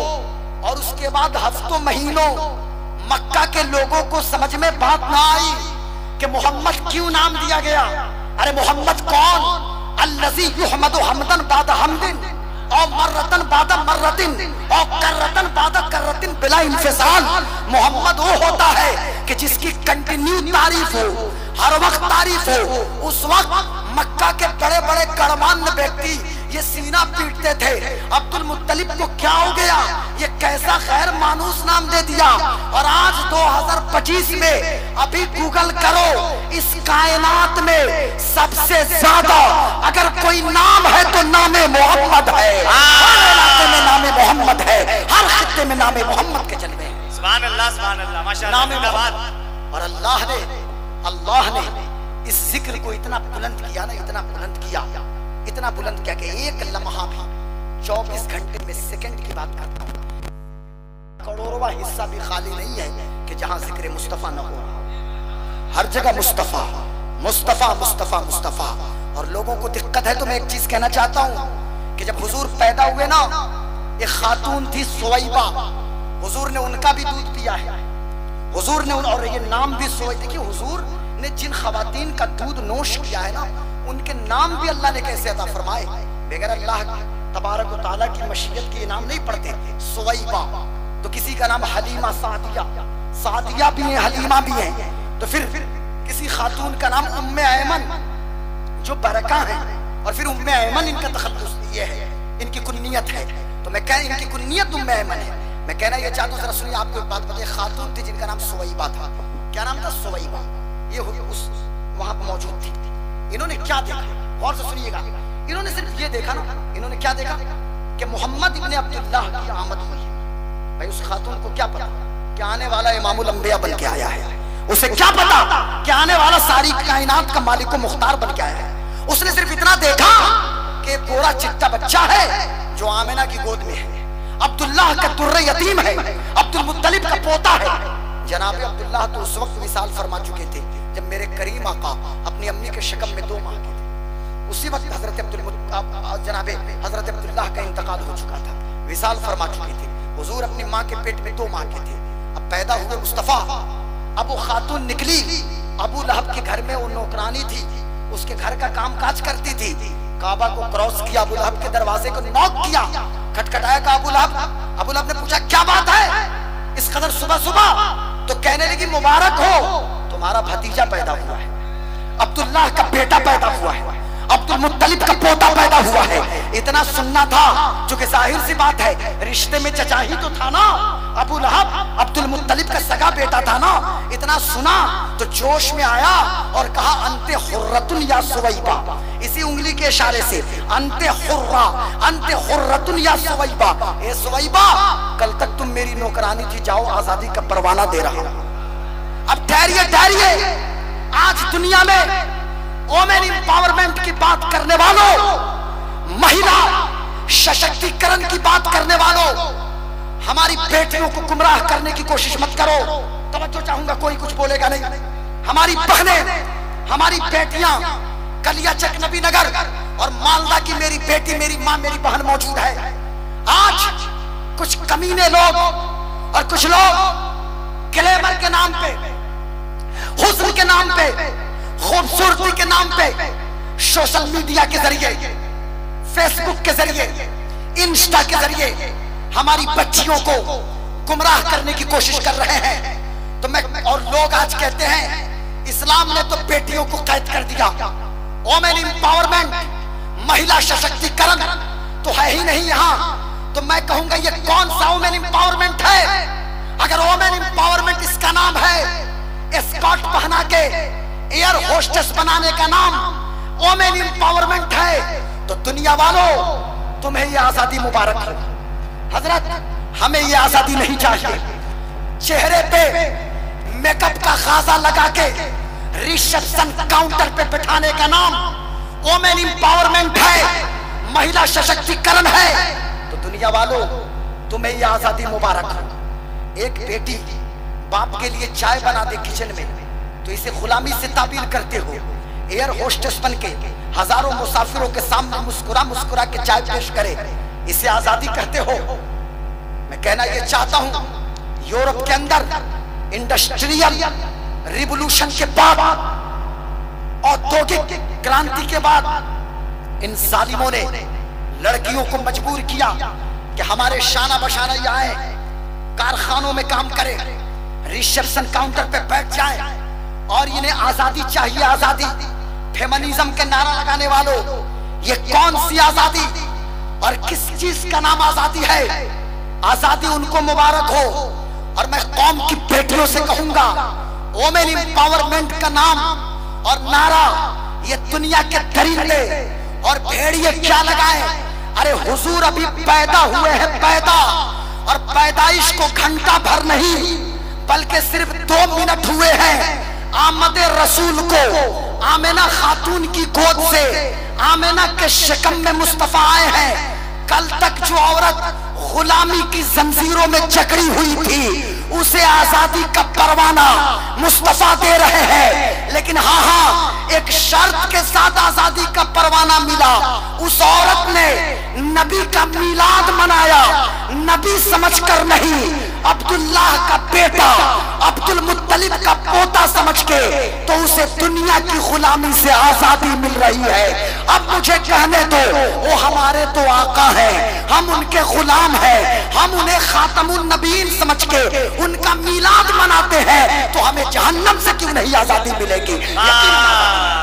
और उसके बाद हफ्तों महीनों मक्का के लोगों को समझ में बात ना आई कि मोहम्मद क्यों नाम दिया गया। अरे मोहम्मद कौन? अल्लज़ी युहमदु हमदन बाद हमदिन और मर्रतन बाद मर्रतिन और कररतन बाद कररतिन बिला इंफिसाल। मोहम्मद वो होता है कि जिसकी कंटिन्यू तारीफ हो, हर वक्त तारीफ हो। उस वक्त मक्का के बड़े बड़े गणमान्य व्यक्ति ये सीना पीटते थे अब्दुल मुत्तलिब को क्या हो गया, ये कैसा गैर मानूस नाम दे दिया। और आज 2025 में अभी गूगल करो, इस कायनात में सबसे ज्यादा अगर कोई नाम है तो नामे मोहम्मद है। हर इलाके में नामे मोहम्मद है, हर खित्ते में नामे मोहम्मद के जलवे हैं। सुभान अल्लाह माशाअल्लाह। नामे मोहम्मद। और अल्लाह ने इस जिक्र को इतना बुलंद किया ना, इतना बुलंद किया, इतना बुलंद किया कि एक लम्हा भी 24 घंटे में सेकंड की बात करता हूँ, करोड़वा हिस्सा भी खाली नहीं है कि जहां जिक्र मुस्तफा न हो। हर जगह मुस्तफा मुस्तफा मुस्तफा मुस्तफा। और लोगों को दिक्कत है तो मैं एक चीज कहना चाहता हूँ कि जब हुजूर पैदा हुए ना, एक खातून थी सुवैबा, हुजूर ने उनका भी दूध पिया है। हुजूर ने और ये नाम भी सुवैबा। देखिए हुजूर ने जिन खवातीन का दूध नोश किया है ना, उनके नाम भी अल्लाह ने कैसे अता फरमाए। बगैर अल्लाह तबारक व तआला की मशीयत के नाम नहीं पढ़ते। सुवैबा तो किसी का नाम हलीमा सादिया, सादिया भी है, हलीमा भी है। तो फिर किसी खातून का नाम उम्मे ऐमन जो बरका है, और फिर उम्मे ऐमन इनका तखल्लुस ये है, इनकी कुन्नियत है। तो मैं कह इनकी कुन्नियत उम्मे ऐमन है। मैं कहना ये चाहता हूँ, जरा सुनिए, आपको एक बात बताइए। खातून थी जिनका नाम सुवैबा था। क्या नाम था? सुवैबा। ये उस वहां पर मौजूद थी। इन्होंने क्या देखा, गौर से सुनिएगा। इन्होंने सिर्फ ये देखा ना, इन्होंने क्या देखा कि मोहम्मद इब्ने अब्दुल्लाह की आमद हुई है। भाई उस खातून को क्या पता कि आने वाला इमामुल अंबिया बन के आया है। उसे क्या पता कि आने वाला सारी कायनात का मालिक मुख्तार बन के आया है। उसने सिर्फ इतना देखा कि गोरा चिट्टा बच्चा है जो आमिना की गोद में है, अब्दुल्लाह का दुर्रे यतीम है, अब्दुल मुत्तलिब का पोता है। जनाब अब्दुल्लाह तो उस वक्त विसाल फरमा चुके थे जब मेरे करीम आका अपनी अम्मी के शिकम में 2 माह के थे। उसी वक्त जनाबे हजरत अब्दुल्लाह का इंतकाल हो चुका था, विसाल फरमा चुके थे। हुजूर अपनी माँ के पेट में 2 माह के थे। अब पैदा हुए मुस्तफा। अब वो खातून निकली, अबू लहब के घर में वो नौकरानी थी, उसके घर का काम काज करती थी। काबा को क्रॉस किया, अबू लहब के दरवाजे को नॉक किया, खटखटाया का अबू लहब। अबू लहब ने पूछा क्या बात है इस कदर सुबह सुबह? तो कहने लगी मुबारक हो, तुम्हारा भतीजा पैदा हुआ है, अब्दुल्लाह का बेटा पैदा हुआ है, अब्दुल मुत्तलिब का पोता पैदा हुआ है। इतना सुनना था, जो कि जाहिर सी बात है, रिश्ते में चचा ही तो था ना अबू लहब, अब्दुल मुत्तलिब का सगा बेटा था ना। इतना सुना तो जोश में आया और कहा अंते हुर्रतुन या सुवैबा। इसी उंगली के इशारे से अंते हुर्रा, अंते हुर्रतुन या सुवैबा। ए सुवैबा, कल तक तुम मेरी नौकरानी थी, जाओ आजादी का परवाना दे रहा हूं। अब ठहरिए ठहरिए, आज दुनिया में वोमेन एम्पावरमेंट की बात करने वालों, महिला सशक्तिकरण की बात करने वालों, हमारी बेटियों को गुमराह करने की कोशिश मत करो। तवज्जो चाहूंगा, कोई कुछ बोलेगा नहीं। हमारी बहनें, हमारी बेटियां कलियाचक नबी नगर और मालदा की मेरी बेटी, मेरी मां, मेरी बहन मौजूद है। आज कुछ कमीने लोग और कुछ लोग ग्लैमर के नाम पे, हुस्न के नाम पे, खूबसूरती के नाम पे सोशल मीडिया के जरिए, फेसबुक के जरिए, इंस्टा के जरिए हमारी बच्चियों को गुमराह करने की कोशिश कर रहे हैं। तो मैं और लोग आज कहते हैं इस्लाम ने तो बेटियों को कैद कर दिया। वोमेन एम्पावरमेंट, महिला सशक्तिकरण तो है ही नहीं यहाँ। तो मैं कहूंगा ये कौन सा वोमेन एम्पावरमेंट है? अगर वोमेन एम्पावरमेंट इसका नाम है, एस्कॉर्ट पहना के एयर होस्टेस बनाने का नाम वोमेन एम्पावरमेंट है, तो दुनिया वालों तुम्हें ये आजादी मुबारक हो। हजरत, हमें ये आजादी नहीं चाहिए। चेहरे पे मेकअप का खाजा लगा के रिसेप्शन काउंटर पे बिठाने का नाम वोमेन एम्पावरमेंट है, महिला सशक्तिकरण है, तो दुनिया वालों तुम्हें ये आजादी मुबारक हो। एक बेटी बाप के लिए चाय बना दे किचन में तो इसे गुलामी से ताबीर करते हो। एयर होस्टेस बन के हजारों मुसाफिरों के सामने मुस्कुरा मुस्कुरा के चाय पेश करे, इसे आजादी कहते हो। मैं कहना ये चाहता हूं, यूरोप के अंदर इंडस्ट्रियल रिवॉल्यूशन के बाद, औद्योगिक क्रांति के बाद इन जालिमों ने लड़कियों को मजबूर किया कि हमारे शाना बशाना ये आए, कारखानों में काम करें, रिसेप्शन काउंटर पे बैठ जाएं और इन्हें आजादी चाहिए, आजादी। फेमिनिज्म के नारा लगाने वालों, ये कौन सी आजादी और किस चीज का नाम आजादी है? आजादी उनको मुबारक हो। और मैं कौम की बेटियों से कहूंगा, वोमेन एम्पावरमेंट का नाम और नारा ये दुनिया के दरिंदे और भेड़िए क्या लगाए? अरे हुजूर अभी पैदा हुए हैं, पैदा, और पैदाइश को घंटा भर नहीं बल्कि सिर्फ 2 मिनट हुए हैं। आमद रसूल को आमिना खातून की गोद से, आमिना के शिकम में मुस्तफा आए हैं। कल तक जो औरत गुलामी की जंजीरों में जकड़ी हुई थी, उसे आजादी का परवाना मुस्तफा दे रहे हैं। लेकिन हाँ, एक शर्त के साथ आजादी का परवाना मिला। उस औरत ने नबी का मिलाद मनाया, नबी समझकर नहीं, अब्दुल्लाह का बेटा, अब्दुल मुत्तलिब का पोता समझ के, तो उसे दुनिया की गुलामी से आजादी मिल रही है। अब मुझे कहने दो, वो हमारे तो आका हैं, हम उनके गुलाम हैं, हम उन्हें खातमुन नबीन समझ के उनका मिलाद मनाते हैं, तो हमें जहन्नम से क्यों नहीं आजादी मिलेगी?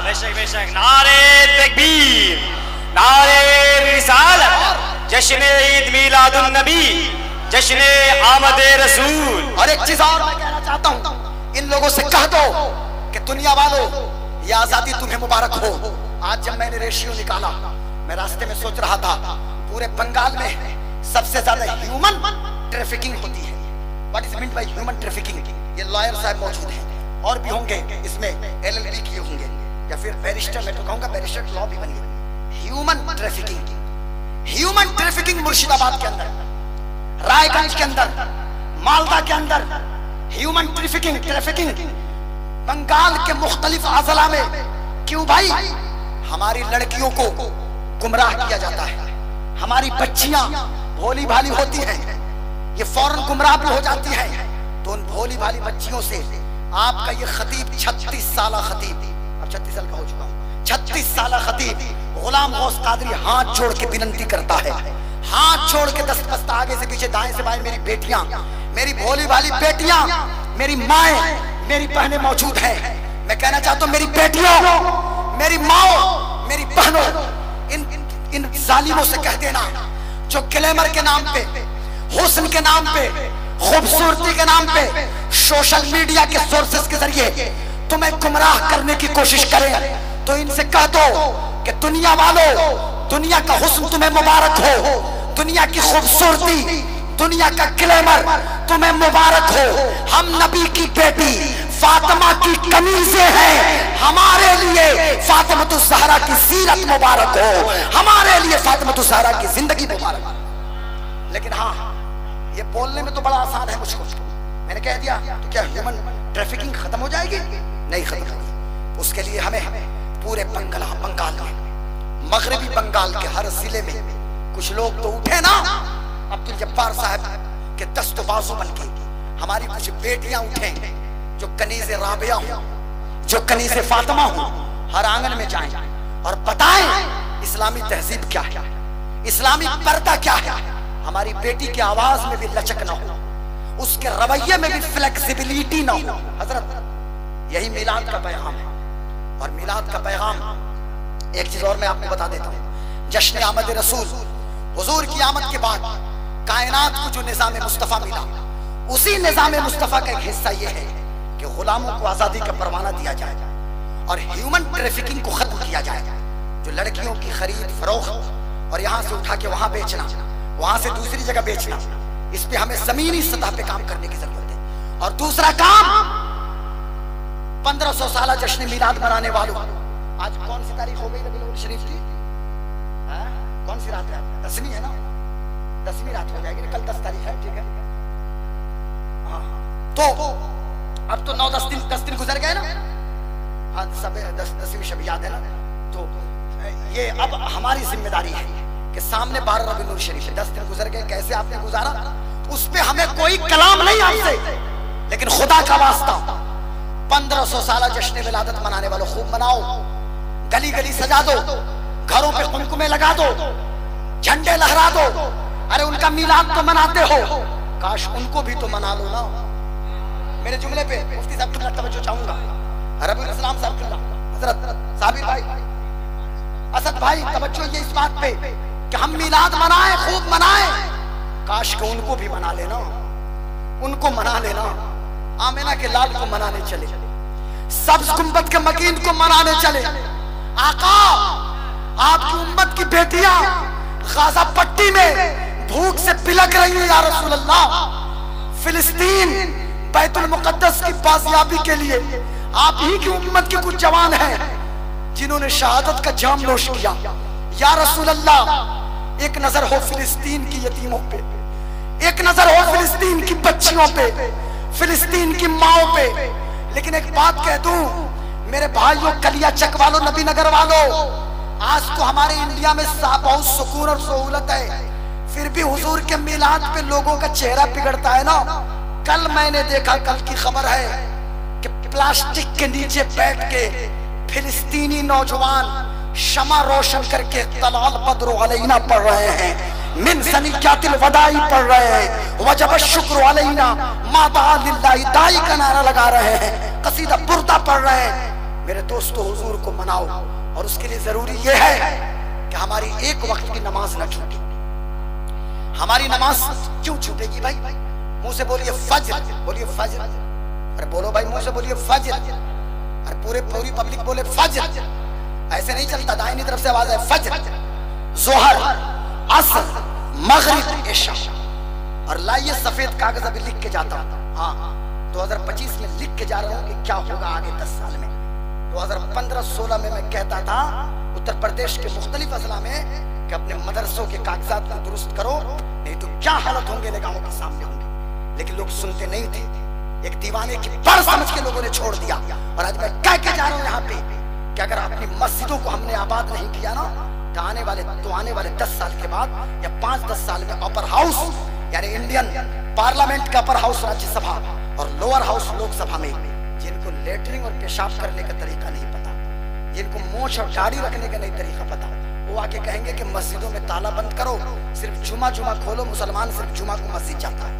बेशक बेशक। नारे तकबीर, नारे रिसालत, जश्न ईद मिलादुन नबी, जश्न आमद रसूल। और एक चीज और मैं कहना चाहता हूँ, इन लोगों से कह दो कि दुनिया वालों ये आजादी तुम्हें मुबारक हो। आज जब मैंने रेशियो निकाला, मैं रास्ते में सोच रहा था, पूरे बंगाल में सबसे ज्यादा ह्यूमन ट्रैफिकिंग होती है। What is mean by human trafficking? ये लॉयर साहब मौजूद हैं और भी होंगे, इसमें LLB किए होंगे या फिर बैरिस्टर, मैं तो कहूंगा बैरिस्टर लॉ भी बनिए। Human trafficking, human trafficking Murshidabad के अंदर, रायगंज के अंदर, मालदा के अंदर, ह्यूमन ट्रैफिकिंग बंगाल के मुख्तलिफ अजला में। क्यों भाई? हमारी लड़कियों को गुमराह किया जाता है, हमारी बच्चियां भोली भाली होती हैं, ये फौरन गुमराह भी हो जाती हैं। तो उन भोली भाली बच्चियों से आपका ये खतीब, 36 साल खतीब, अब 36 साल का हो चुका हूं, 36 साल खतीब गुलाम गौस कादरी हाथ जोड़ के विनती करता है, हाथ छोड़ के दस्तबस्ता आगे से पीछे, दाएं से बाएं, मेरी बेटियां, मेरी भोली भाली बेटियां, मेरी माएं, मेरी बहनें मौजूद हैं। मैं कहना चाहता हूं, मेरी बेटियों, मेरी माओ, मेरी बहनों, इन जालिमों से कह देना जो ग्लैमर के नाम पे, हुस्न के नाम पे, खूबसूरती के नाम पे, सोशल मीडिया के सोर्सेस के जरिए तुम्हें गुमराह करने की कोशिश करें, तो इनसे कह दो कि दुनिया वालों, दुनिया का हुस्न तुम्हें मुबारक हो, दुनिया की खूबसूरती, दुनिया का ग्लैमर तुम्हें मुबारक हो। हम नबी की बेटी फातिमा की कमीज़ें हैं, हमारे लिए फातिमतुज़ ज़हरा की सीरत मुबारक हो, हमारे लिए फातिमतुज़ ज़हरा की जिंदगी मुबारक हो। लेकिन हाँ, ये बोलने में तो बड़ा आसान है मुझको, मैंने कह दिया तो क्या ह्यूमन ट्रैफिकिंग खत्म हो जाएगी? नहीं खत्म होगी। उसके लिए हमें पूरे बंगाल में, मगरबी बंगाल के हर जिले में कुछ लोग तो उठे ना, अब्दुल जब्बार साहब के दस्तो बाजू बनके हमारी कुछ बेटियां उठे जो कनीज़े राबिया हो, जो कनीज़े फातिमा हो, हर आंगन में जाएं और बताएं इस्लामी तहजीब क्या है, इस्लामी पर्दा क्या है। हमारी बेटी की आवाज में भी लचक ना हो, उसके रवैये में भी फ्लेक्सिबिलिटी ना हो। हजरत यही मिलाद का पैगाम है। और मिलाद का पैगाम, एक चीज और मैं आपको बता देता हूँ, जश्न आमद रसूल, हुजूर की आमद के बाद कायनात को जो निज़ाम मुस्तफ़ा मिला, उसी निज़ाम मुस्तफ़ा का एक हिस्सा यह है कि गुलामों को आजादी का परवाना दिया जाए और ह्यूमन ट्रैफिकिंग को खत्म किया जाए। जो लड़कियों की खरीद फरोख्त और यहाँ से उठा के वहां बेचना, वहां से दूसरी जगह बेचना, इस पे हमें जमीनी सतह पे काम करने की जरूरत है। और दूसरा काम, 1500 साल जश्न मिलाद मनाने वालों, आज कौन सी तारीख हो गई रबीउल शरीफ की? कौन सी रात है? 10वीं है ना? 10वीं रात हो जाएगी, कल 10 तारीख है, ठीक है। हाँ, तो अब तो 9-10 दिन गुजर गए ना। हाँ, सब 10वीं शब याद है ना। तो ये अब हमारी जिम्मेदारी है कि सामने 12 रबीउल शरीफ है, 10 दिन गुजर गए, कैसे आपने गुजारा उस पे हमें कोई कलाम नहीं आपसे, लेकिन खुदा का वास्ता 1500 साल जश्न विलादत मनाने वालों खूब मनाओ, गली गली सजा दो, घरों पे कुमकुमे लगा दो, झंडे लहरा दो। अरे उनका मिलाद तो मनाते हो, काश उनको भी तो मना लो ना। मेरे जुमले पे मुफ्ती साहब की तवज्जो चाहूंगा, रबीउल इस्लाम साहब, हजरत साबिर भाई, असद भाई, तवज्जो ये इस बात पे कि हम मिलाद मनाएं, खूब मनाएं, काश को उनको भी मना लेना, उनको मना लेना। आमिना के लाल को मनाने चले, सब्ज गुंबद के मकीन को मनाने चले। आका, आपकी उम्मत की बेटियां गाजा पट्टी में भूख से पिलक रही है या रसूल अल्लाह। फिलिस्तीन बैतुल मुकद्दस की बाजियाबी के लिए आप ही की उम्मत के कुछ जवान हैं जिन्होंने शहादत का जाम नोश किया। या रसूल अल्लाह, एक नजर हो फिलिस्तीन की यतीमों पे, एक नजर हो फिलिस्तीन की बच्चियों पे, फिलिस्तीन की माओ पे। लेकिन एक बात कह दूं मेरे भाइयों, कलिया चक वालों, नबी नगर वालों, आज तो हमारे इंडिया में बहुत सुकून और सहूलत है, फिर भी हुजूर के मिलाद पे लोगों का चेहरा बिगड़ता है ना। कल मैंने देखा, कल की खबर है कि प्लास्टिक के नीचे बैठ के फिलिस्तीनी नौजवान शमा रोशन करके तलाल बद्र अलैना पढ़ रहे हैं, मिन सनियातिल वदाई पढ़ रहे हैं, वजब शुक्र अलैना माता लिल्लाहि दाई का नारा लगा रहे हैं, कसीदा बुर्दा पढ़ रहे हैं। मेरे दोस्तों, हुजूर को मनाओ, और उसके लिए जरूरी यह है कि हमारी एक वक्त की नमाज न छूटे। हमारी नमाज क्यों छूटेगी भाई? मुंह से बोलिए फज्र, बोलिए फज्र, अरे बोलो भाई, मुंह से बोलिए फज्र, अरे पूरी पब्लिक बोले फज्र। ऐसे नहीं चलता, दाहिनी तरफ से आवाज है फज्र, जोहर, असर, मगरिब, इशा। और लाइए सफेद कागज अभी लिख के जाता हूं। हाँ, 2025 में लिख के जा रहा हूं कि क्या होगा आगे 10 साल में। 2015-16 में मैं कहता था उत्तर प्रदेश के मुख्तलिफ अजला में कि अपने मदरसों के कागजात को दुरुस्त करो, नहीं तो क्या हालत होंगे निगाहों के सामने होंगे। लेकिन लोग सुनते नहीं थे, एक दीवाने की बढ़ समझ के लोगों ने छोड़ दिया। और आज मैं कह के जा रहा हूं यहाँ पे कि अगर अपनी मस्जिदों को हमने आबाद नहीं किया ना, तो आने वाले 10 साल के बाद या 5-10 साल में अपर हाउस यानी इंडियन पार्लियामेंट का अपर हाउस राज्यसभा और लोअर हाउस लोकसभा में जिनको लेटरिंग और पेशाब करने का तरीका नहीं पता, जिनको मोछ और दाढ़ी रखने का नहीं तरीका पता, वो आके कहेंगे कि मस्जिदों में ताला बंद करो, सिर्फ जुमा खोलो, मुसलमान सिर्फ जुमा को मस्जिद जाता है।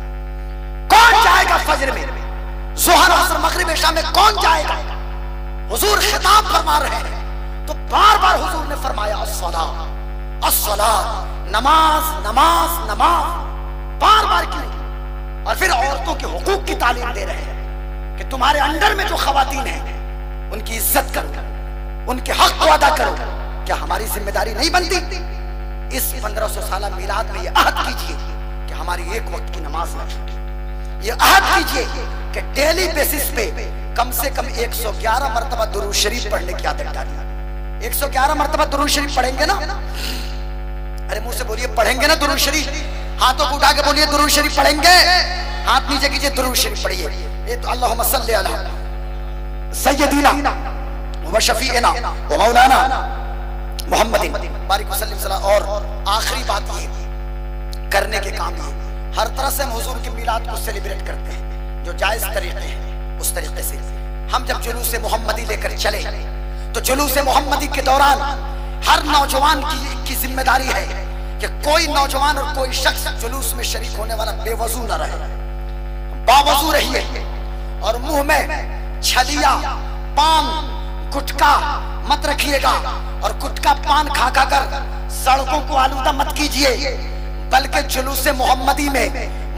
कौन जाएगा फजर में, जोहर, असर, मगरिब, इशा में कौन जाएगा? हुजूर खिताब फरमा रहे हैं तो बार बार हुजूर ने फरमाया अस्सला, अस्सला, नमाज, नमाज, नमाज, बार बार क्यों? और फिर औरतों के हुकूक की तालीम दे रहे हैं कि तुम्हारे अंडर में जो खवातीन हैं उनकी इज्जत करो, उनके हक को अदा करो। क्या हमारी जिम्मेदारी नहीं बनती? इस 1500 साल मिलाद में ये अहद कीजिए कि हमारी एक वक्त की नमाज न छूटे। ये अहद कीजिए कि डेली बेसिस पे कम से कम 111 मरतबा दुरूद शरीफ पढ़ने की आदत डालिए। 111 मरतबा दुरूद शरीफ पढ़ेंगे ना? अरे मुंह से बोलिए पढ़ेंगे ना दुरूद शरीफ, हाथों को उठा के बोलिए दुरूद शरीफ पढ़ेंगे, हाथ नीचे कीजिए, दुरूद शरीफ पढ़िए। ये तो अल्लाहुम्मा सल्ली अला सय्यदीना व शफीना व मौलाना मोहम्मदिन बारिक वसल्लम सल्लल्लाहु। और आखिरी बात ये करने के काम ये, हर तरह से हम हुजूर की मिलाद को सेलिब्रेट करते हैं जो जायज तरीके हैं। उस तरीके से हम जब जुलूस मोहम्मदी लेकर चले तो जुलूस मोहम्मदी के दौरान हर नौजवान की जिम्मेदारी है कि कोई नौजवान और कोई शख्स जुलूस में शरीक होने वाला बेवजू न रहे, बावजू रहिए। और मुंह में छलिया, पान, गुटखा मत रखिएगा और गुटखा पान खा खा कर सड़कों को आलूदा मत कीजिए, बल्कि जुलूस मोहम्मदी में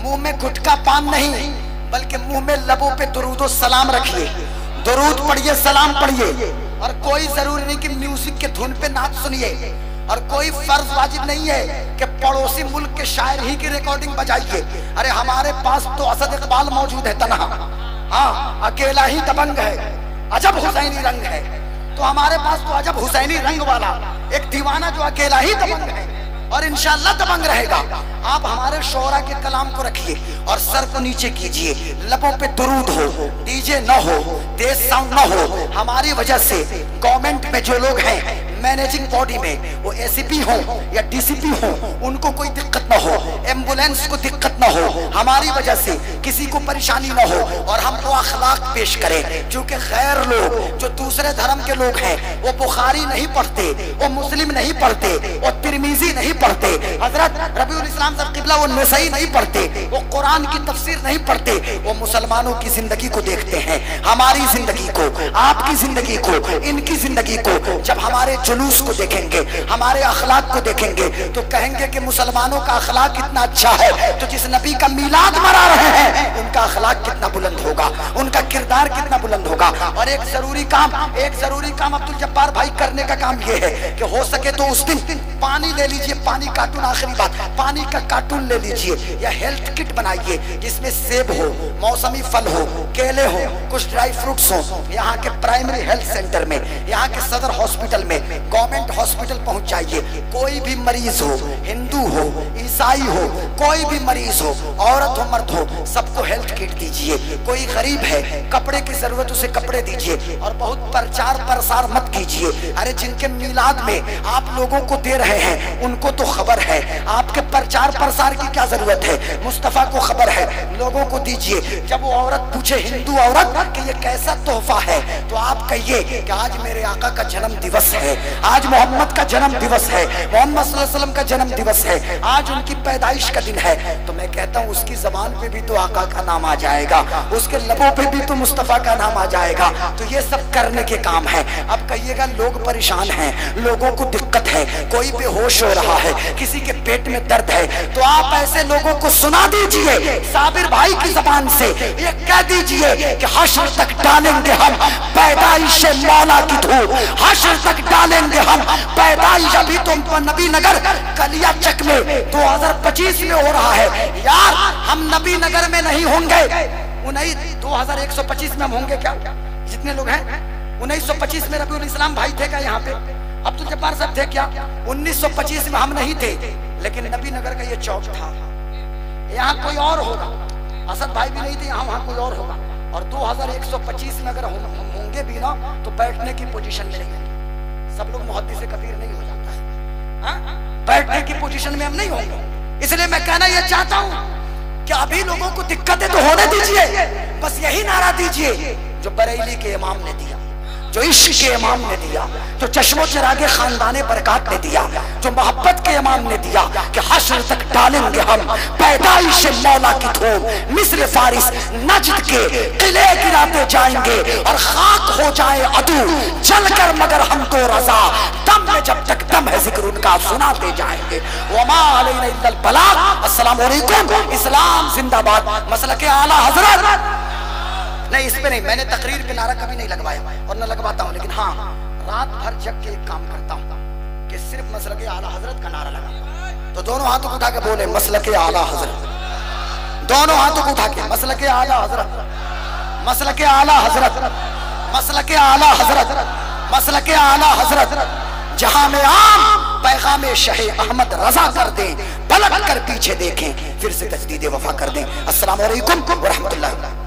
मुंह में गुटखा पान नहीं बल्कि मुंह में लबों पे दुरूद सलाम रखिए, दुरूद पढ़िए, सलाम पढ़िए। और कोई जरूरी नहीं कि म्यूजिक के धुन पे नाच सुनिए, और कोई फर्ज वाजिब नहीं है कि पड़ोसी मुल्क के शायर ही की रिकॉर्डिंग बजाइए। अरे हमारे पास तो असद इकबाल मौजूद है तन्हा, हाँ अकेला ही दबंग है, अजब हुसैनी रंग है। तो हमारे पास तो अजब हुसैनी रंग वाला एक दीवाना जो अकेला ही दबंग है और इंशाअल्लाह दबंग रहेगा। आप हमारे शोरा के कलाम को रखिए और सर को नीचे कीजिए, लबों पे दुरूद हो, डीजे न हो, तेज साउंड न हो। हमारी वजह से गवर्नमेंट में जो लोग हैं मैनेजिंग बॉडी में, वो एसीपी हो या डीसीपी हो, उनको कोई दिक्कत ना हो, एम्बुलेंस को दिक्कत ना हो, हमारी वजह से किसी को परेशानी ना हो। और हम वो अखलाक पेश करें क्योंकि गैर लोग जो दूसरे धर्म के लोग हैं वो बुखारी नहीं पढ़ते, वो मुस्लिम नहीं पढ़ते, वो तिरमिजी नहीं पढ़ते, हजरत रबीउल इस्लाम साहब किबला वो नसई नहीं पढ़ते, वो कुरान की तफसीर नहीं पढ़ते। वो मुसलमानों की जिंदगी को देखते हैं, हमारी जिंदगी को, आपकी जिंदगी को, इनकी जिंदगी को। जब हमारे जुलूस को देखेंगे, हमारे अखलाक को देखेंगे तो कहेंगे कि मुसलमानों का अखलाक कितना अच्छा है, तो जिस नबी का मीलाद मना रहे हैं उनका अखलाक कितना बुलंद होगा, उनका किरदार कितना बुलंद होगा। और एक जरूरी काम अब्दुल जब्बार भाई करने का काम ये है कि हो सके तो उस दिन पानी ले लीजिए, पानी कार्टून, आखिरी बात, पानी का कार्टून ले लीजिए या हेल्थ किट बनाइए जिसमें सेब हो, मौसमी फल हो, केले हो, कुछ ड्राई फ्रूट्स हो। यहाँ के प्राइमरी हेल्थ सेंटर में, यहाँ के सदर हॉस्पिटल में, गवर्नमेंट हॉस्पिटल पहुंच जाइए। कोई भी मरीज हो, हिंदू हो, ईसाई हो, कोई भी मरीज हो, औरत हो, मर्द हो, सबको हेल्थ किट दीजिए। कोई गरीब है, कपड़े की जरूरत उसे कपड़े दीजिए। और बहुत प्रचार प्रसार मत कीजिए। अरे जिनके मिलाद में आप लोगों को दे रहे हैं उनको तो खबर है, आपके प्रचार प्रसार की क्या जरूरत है, मुस्तफा को खबर है, लोगों को दीजिए। जब वो औरत पूछे, हिंदू औरत, कि ये कैसा तोहफा है, तो आप कहिए कि आज मेरे आका का जन्म दिवस है, आज मोहम्मद का जन्म दिवस है, मोहम्मद सल्लल्लाहु अलैहि वसल्लम का जन्म दिवस है, आज उनकी पैदाइश का दिन है। तो मैं कहता हूँ उसकी जबान पे भी तो आका का नाम आ जाएगा, उसके लबों पे भी तो मुस्तफा का नाम आ जाएगा। तो ये सब करने के काम है। अब कहिएगा लोग परेशान हैं, लोगों को दिक्कत है, कोई बेहोश हो रहा है, किसी के पेट में दर्द है, तो आप ऐसे लोगों को सुना दीजिए साबिर भाई की जबान से, ये कह दीजिए कि हश्र तक डालेंगे हम पैदाइश मौला की धूप, हश्र तक डालेंगे हम पैदाइश। अभी तो नबी नगर कलिया चक में 2025 में हो रहा है यार, हम नबी नगर में नहीं होंगे। 2125 में हम होंगे क्या? जितने लोग हैं 1925 में रबीउल इस्लाम भाई थे क्या यहाँ पे? अब्दुल जब्बार साहब थे क्या? 1925 में हम नहीं थे, लेकिन नबी नगर का ये चौक था। यहाँ कोई और होगा, असद भाई भी नहीं थे, यहाँ वहाँ कोई और होगा। और 2125 में अगर हम होंगे भी ना तो बैठने की पोजीशन में नहीं होंगे। सब लोग मुहद्दिस कबीर नहीं हो जाता है, बैठने की पोजीशन में हम नहीं होंगे। इसलिए मैं कहना यह चाहता हूँ कि अभी लोगों को दिक्कतें तो होने दीजिए, बस यही नारा दीजिए जो बरेली के इमाम ने दिया, जो इश्क के इमाम ने दिया, जो चश्मो चिरागे खानदाने बरकात ने दिया, जो मोहब्बत के इमाम ने दिया कि हश्र तक डालेंगे हम पैदाइश मौला की धूम, मिस्र फारिस नजद के किले गिराते जाएंगे और खाक हो जाए अदू जलकर मगर हमको रजा, दम में जब तक दम है जिक्र उनका सुनाते जाएंगे। वमा अलैना इल्लल बलाग। अस्सलाम वालेकुम। इस्लाम जिंदाबाद। मसलके आला हजरत नहीं, इस पे नहीं, मैंने तकरीर पे नारा कभी नहीं लगवाया और न लगवाता हूँ, लेकिन हाँ रात भर जग के एक काम करता हूँ कि सिर्फ मसलके आला हजरत का नारा लगा। तो दोनों हाथों को उठा के बोले मसलके आला हजरत, दोनों हाथों को उठा के मसलके आला हजरत, मसलके आला हजरत, मसलके आला हजरत, मसलके आला हजरत। जहां में आम पैगाम शहे अहमद रजा कर दें, पलट कर पीछे देखें, फिर से तजदीद वफा कर दें। अस्सलाम वालेकुम व रहमतुल्लाह।